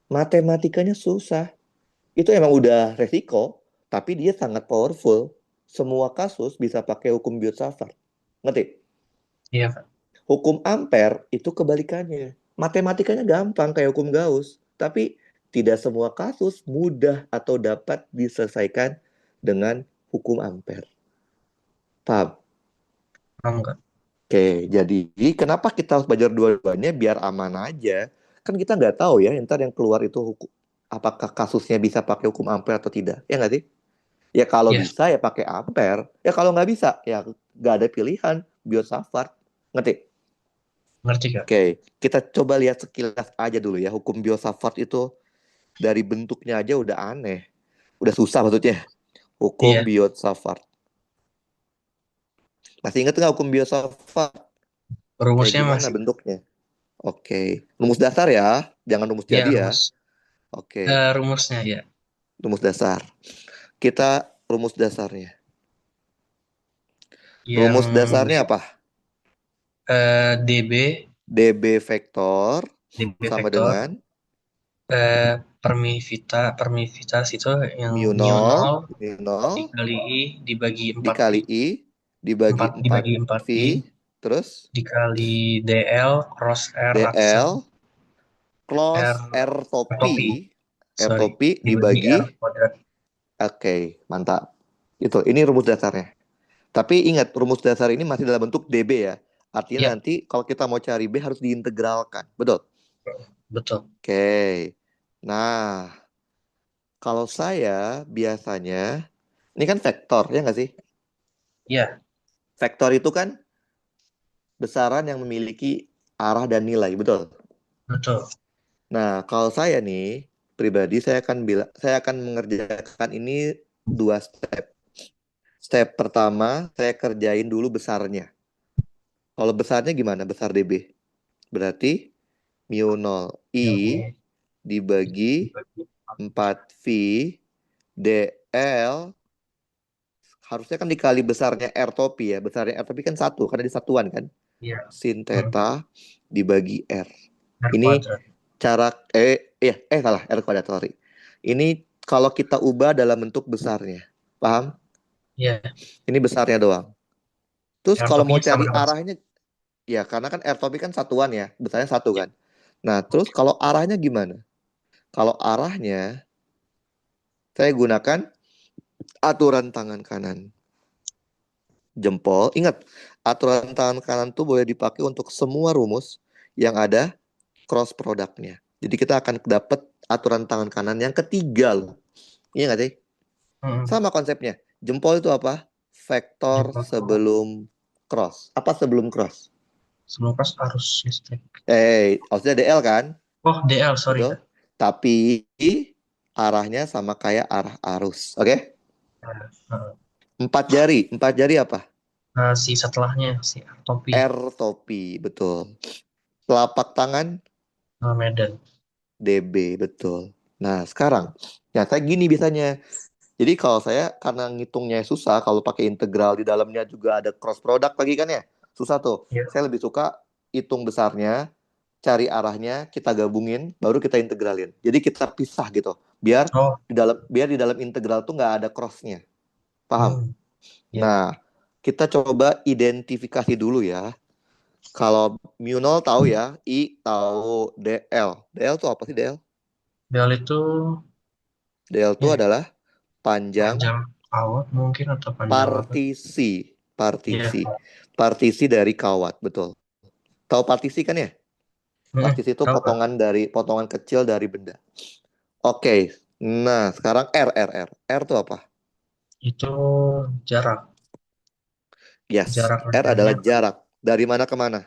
Matematikanya susah. Itu emang udah resiko, tapi dia sangat powerful. Semua kasus bisa pakai hukum Biot-Savart. Ngerti? Iya, Kak. Hukum Ampere itu kebalikannya. Matematikanya gampang kayak hukum Gauss, tapi tidak semua kasus mudah atau dapat diselesaikan dengan hukum Ampere. Paham? Paham, Kak. Oke, jadi kenapa kita harus belajar dua-duanya biar aman aja? Kan kita nggak tahu ya, ntar yang keluar itu hukum, apakah kasusnya bisa pakai hukum Ampere atau tidak? Ya nggak sih? Ya kalau Iya, bisa ya pakai Ampere. Ya kalau nggak bisa ya nggak ada pilihan. Biosafart. Ngerti? ngerti, Kak. Oke, kita coba lihat sekilas aja dulu ya. Hukum Biosafart itu dari bentuknya aja udah aneh. Udah susah maksudnya. Hukum Iya. Biosafart. Masih ingat nggak hukum Biosafart? Kayak Rumusnya gimana masih. bentuknya? Oke. Rumus dasar ya. Jangan rumus Iya, jadi ya. rumus. Oke. Rumusnya ya. Rumus dasar. Kita rumus dasarnya. Yang Rumus dasarnya apa? DB, DB vektor DB sama vektor, dengan permivitas itu yang mu mu nol, nol mu nol dikali I dibagi 4 pi, dikali I dibagi 4 4 dibagi 4 V, pi, terus dikali DL cross R aksen DL close R R atau pi, topi R sorry, topi dibagi dibagi. R kuadrat. Oke, mantap. Ini rumus dasarnya. Tapi ingat, rumus dasar ini masih dalam bentuk DB ya. Artinya Yap, nanti kalau kita mau cari B harus diintegralkan. Betul? betul. Oke. Nah, kalau saya biasanya, ini kan vektor, ya nggak sih? Ya, Vektor itu kan besaran yang memiliki arah dan nilai, betul? betul. Nah, kalau saya nih, pribadi saya akan mengerjakan ini dua step. Step pertama, saya kerjain dulu besarnya. Kalau besarnya gimana? Besar dB. Berarti mu 0 I Yang dibagi dibagi 4V DL harusnya kan dikali besarnya R topi ya. Besarnya R topi kan satu, karena di satuan kan. ya. Sin Hmm, theta dibagi R. R Ini kuadrat. cara, salah, R kuadrat, sorry. Ini kalau kita ubah dalam bentuk besarnya. Paham? Ya, Ini besarnya doang. Terus R kalau mau topinya sama cari dengan arahnya, ya karena kan R topi kan satuan ya. Besarnya satu kan. Nah, terus kalau arahnya gimana? Kalau arahnya, saya gunakan aturan tangan kanan. Jempol. Ingat, aturan tangan kanan tuh boleh dipakai untuk semua rumus yang ada cross produknya. Jadi kita akan dapat aturan tangan kanan yang ketiga loh. Iya nggak sih? hmm, Sama konsepnya. Jempol itu apa? Vektor jempol itu sebelum cross. Apa sebelum cross? sebelum pas arus listrik. Maksudnya DL kan? Oh, DL, sorry. Betul? Tapi arahnya sama kayak arah arus. Oke? Nah, Empat jari apa? nah, si setelahnya, si R topi. R topi, betul. Telapak tangan Nah, Medan. DB, betul. Nah, sekarang, ya saya gini biasanya. Jadi kalau saya karena ngitungnya susah, kalau pakai integral di dalamnya juga ada cross product lagi kan ya, susah tuh. Ya. Saya lebih suka hitung besarnya, cari arahnya, kita gabungin, baru kita integralin. Jadi kita pisah gitu, Oh, biar di dalam integral tuh nggak ada crossnya. Paham? hmm, ya. Nah, kita coba identifikasi dulu ya. Kalau mu 0 tahu ya, I tahu DL. DL tuh apa sih DL? DL itu DL itu ya adalah panjang panjang kawat mungkin atau panjang apa? partisi. Iya. Partisi. Partisi dari kawat, betul. Tahu partisi kan ya? Partisi itu Tahu Kak? potongan kecil dari benda. Oke. Nah, sekarang R. R itu apa? Itu jarak. Yes. Jarak R adalah lempengnya jarak. Dari mana ke mana?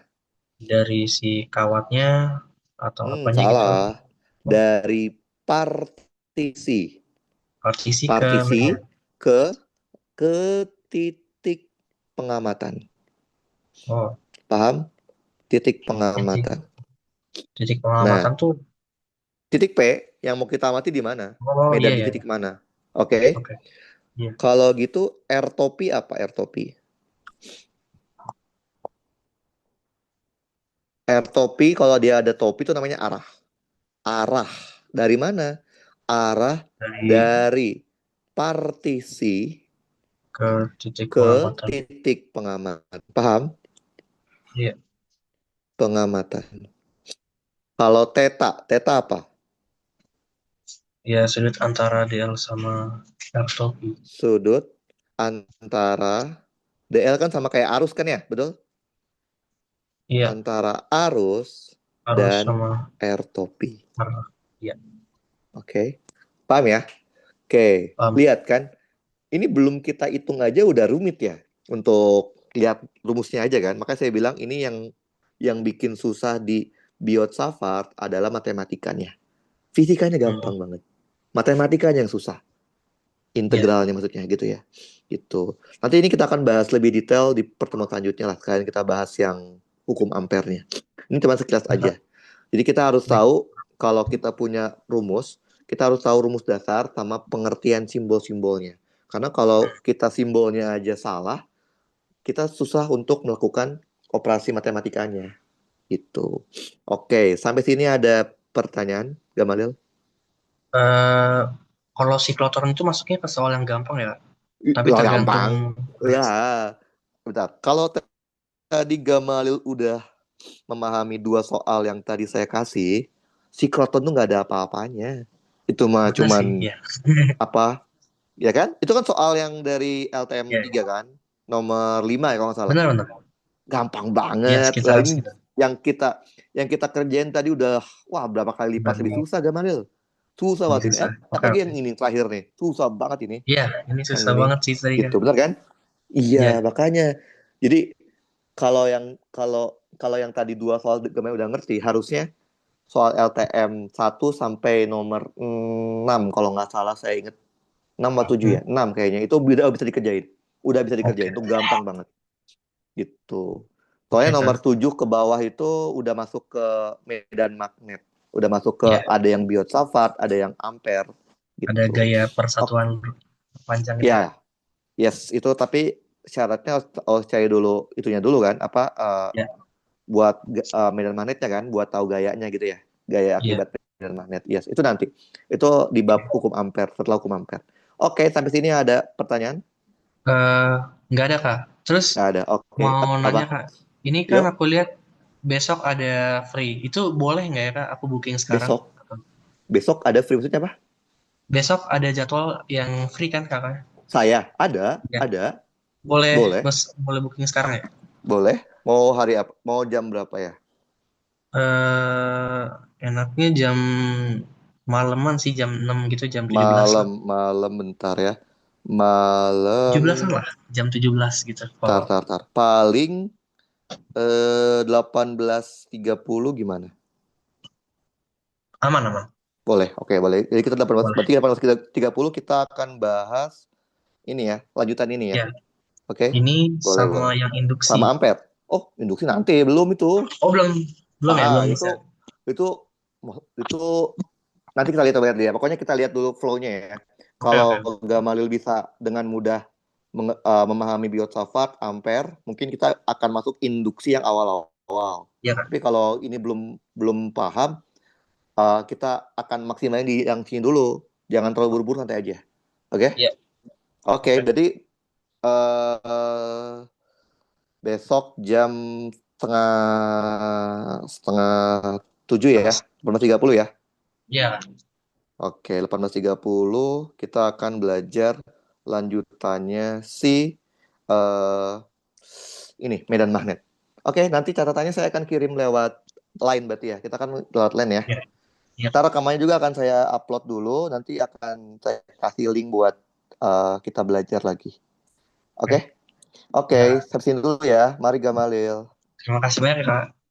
dari si kawatnya atau apanya gitu. Salah. Oh, Dari partisi. partisi ke Partisi medan. ke ke titik pengamatan. Oh, Paham? Titik titik pengamatan. titik Nah, pengamatan tuh. titik P yang mau kita amati di mana? Oh, iya Medan di iya. titik mana? Oke. Oke. Iya. Kalau gitu R topi apa R topi? R topi kalau dia ada topi itu namanya arah. Arah dari mana? Arah Dari dari partisi ke titik ke pengamatan. titik pengamatan. Paham? Iya. Pengamatan. Kalau teta, teta apa? Ya, sudut antara DL sama R topi. Sudut antara DL kan sama kayak arus kan ya, betul? Iya, Antara arus arus dan sama R topi. arah. Iya. Oke. Paham ya? Oke, Paham. lihat kan. Ini belum kita hitung aja udah rumit ya untuk lihat rumusnya aja kan. Makanya saya bilang ini yang bikin susah di Biot Savart adalah matematikanya. Fisikanya gampang Hmm. banget. Matematikanya yang susah. Iya. Integralnya maksudnya gitu ya. Gitu. Nanti ini kita akan bahas lebih detail di pertemuan selanjutnya lah. Sekarang kita bahas yang hukum ampernya. Ini cuma sekilas Nah, aja. Jadi kita harus baik. tahu kalau kita punya rumus, kita harus tahu rumus dasar sama pengertian simbol-simbolnya. Karena kalau kita simbolnya aja salah, kita susah untuk melakukan operasi matematikanya. Gitu. Oke, sampai sini ada pertanyaan, Gamalil? Eh, kalau sikloton itu masuknya ke soal yang gampang ya, tapi Wah, tergantung. gampang. Ya, bentar. Kalau tadi Gamalil udah memahami dua soal yang tadi saya kasih, si Kroton tuh nggak ada apa-apanya. Itu mah Bener sih, cuman ya. apa, ya kan? Itu kan soal yang dari LTM Ya, 3 kan? Nomor 5 ya kalau nggak salah. benar-benar. Gampang Ya, banget. Lah sekitaran ini sekitar. yang kita yang kita kerjain tadi udah wah berapa kali lipat lebih Benar. susah Gamalil. Susah Lebih banget ini. susah. Oke, Apalagi oke. yang ini terakhir nih. Susah banget ini. Iya, ini Yang susah ini. banget sih tadi kan. Gitu, benar kan? Iya, Iya. makanya. Jadi kalau yang tadi dua soal Gamalil udah ngerti, harusnya soal LTM 1 sampai nomor 6 kalau nggak salah saya inget 6 atau 7 Hmm, ya 6 kayaknya itu udah bisa dikerjain, udah bisa dikerjain oke. itu gampang banget gitu. Soalnya Gitu. nomor 7 ke bawah itu udah masuk ke medan magnet. Udah masuk ke Ya, ada yang Biot-Savart, ada yang Ampere ada gitu. gaya Oh, persatuan panjang itu. ya, yes itu tapi syaratnya harus cari dulu itunya dulu kan apa Ya, buat medan magnetnya kan buat tahu gayanya gitu ya. Gaya iya. akibat medan magnet. Yes, itu nanti. Itu di bab hukum Ampere, setelah hukum Ampere. Oke, sampai sini ada pertanyaan? Eh, nggak ada Kak. Terus Nggak ada. Oke, mau apa? nanya Kak, ini kan Yuk, aku lihat besok ada free. Itu boleh nggak ya Kak? Aku booking sekarang. besok. Besok ada free maksudnya apa? Besok ada jadwal yang free kan Kakak? Saya Ya. ada, Boleh, boleh, boleh booking sekarang ya? boleh. Mau hari apa? Mau jam berapa ya? eh Enaknya jam malaman sih, jam 6 gitu, jam 17-an. Malam, malam bentar ya. Malam, 17-an lah, jam 17 gitu. tar, Kalau tar, tar. Paling 18.30 gimana? aman aman. Boleh, oke, boleh. Jadi kita 18, Boleh. berarti 18.30 kita akan bahas ini ya, lanjutan ini ya. Ya, Oke, ini boleh, sama boleh. yang induksi. Sama Ampere. Oh, induksi nanti, belum itu. Oh, belum belum ya, belum Itu, bisa. itu, itu nanti kita lihat ya. Pokoknya kita lihat dulu flow-nya ya. Oke Kalau oke. Gamalil bisa dengan mudah memahami Biot-Savart, Ampere, mungkin kita akan masuk induksi yang awal-awal. Ya kan. Tapi kalau ini belum belum paham, kita akan maksimalin di yang sini dulu. Jangan terlalu buru-buru, santai aja. Oke? Ya. Oke, Oke. jadi uh, besok jam setengah setengah 7 ya, 18.30 ya. Ya. Oke, 18.30 kita akan belajar lanjutannya si eh ini medan magnet. Oke, nanti catatannya saya akan kirim lewat line berarti ya. Kita kan lewat line ya. Ya. Ya. Ntar rekamannya juga akan saya upload dulu. Nanti akan saya kasih link buat kita belajar lagi. Oke. Oke, oke, Ya. sampai sini dulu ya. Mari Gamalil. Terima kasih banyak ya Kak.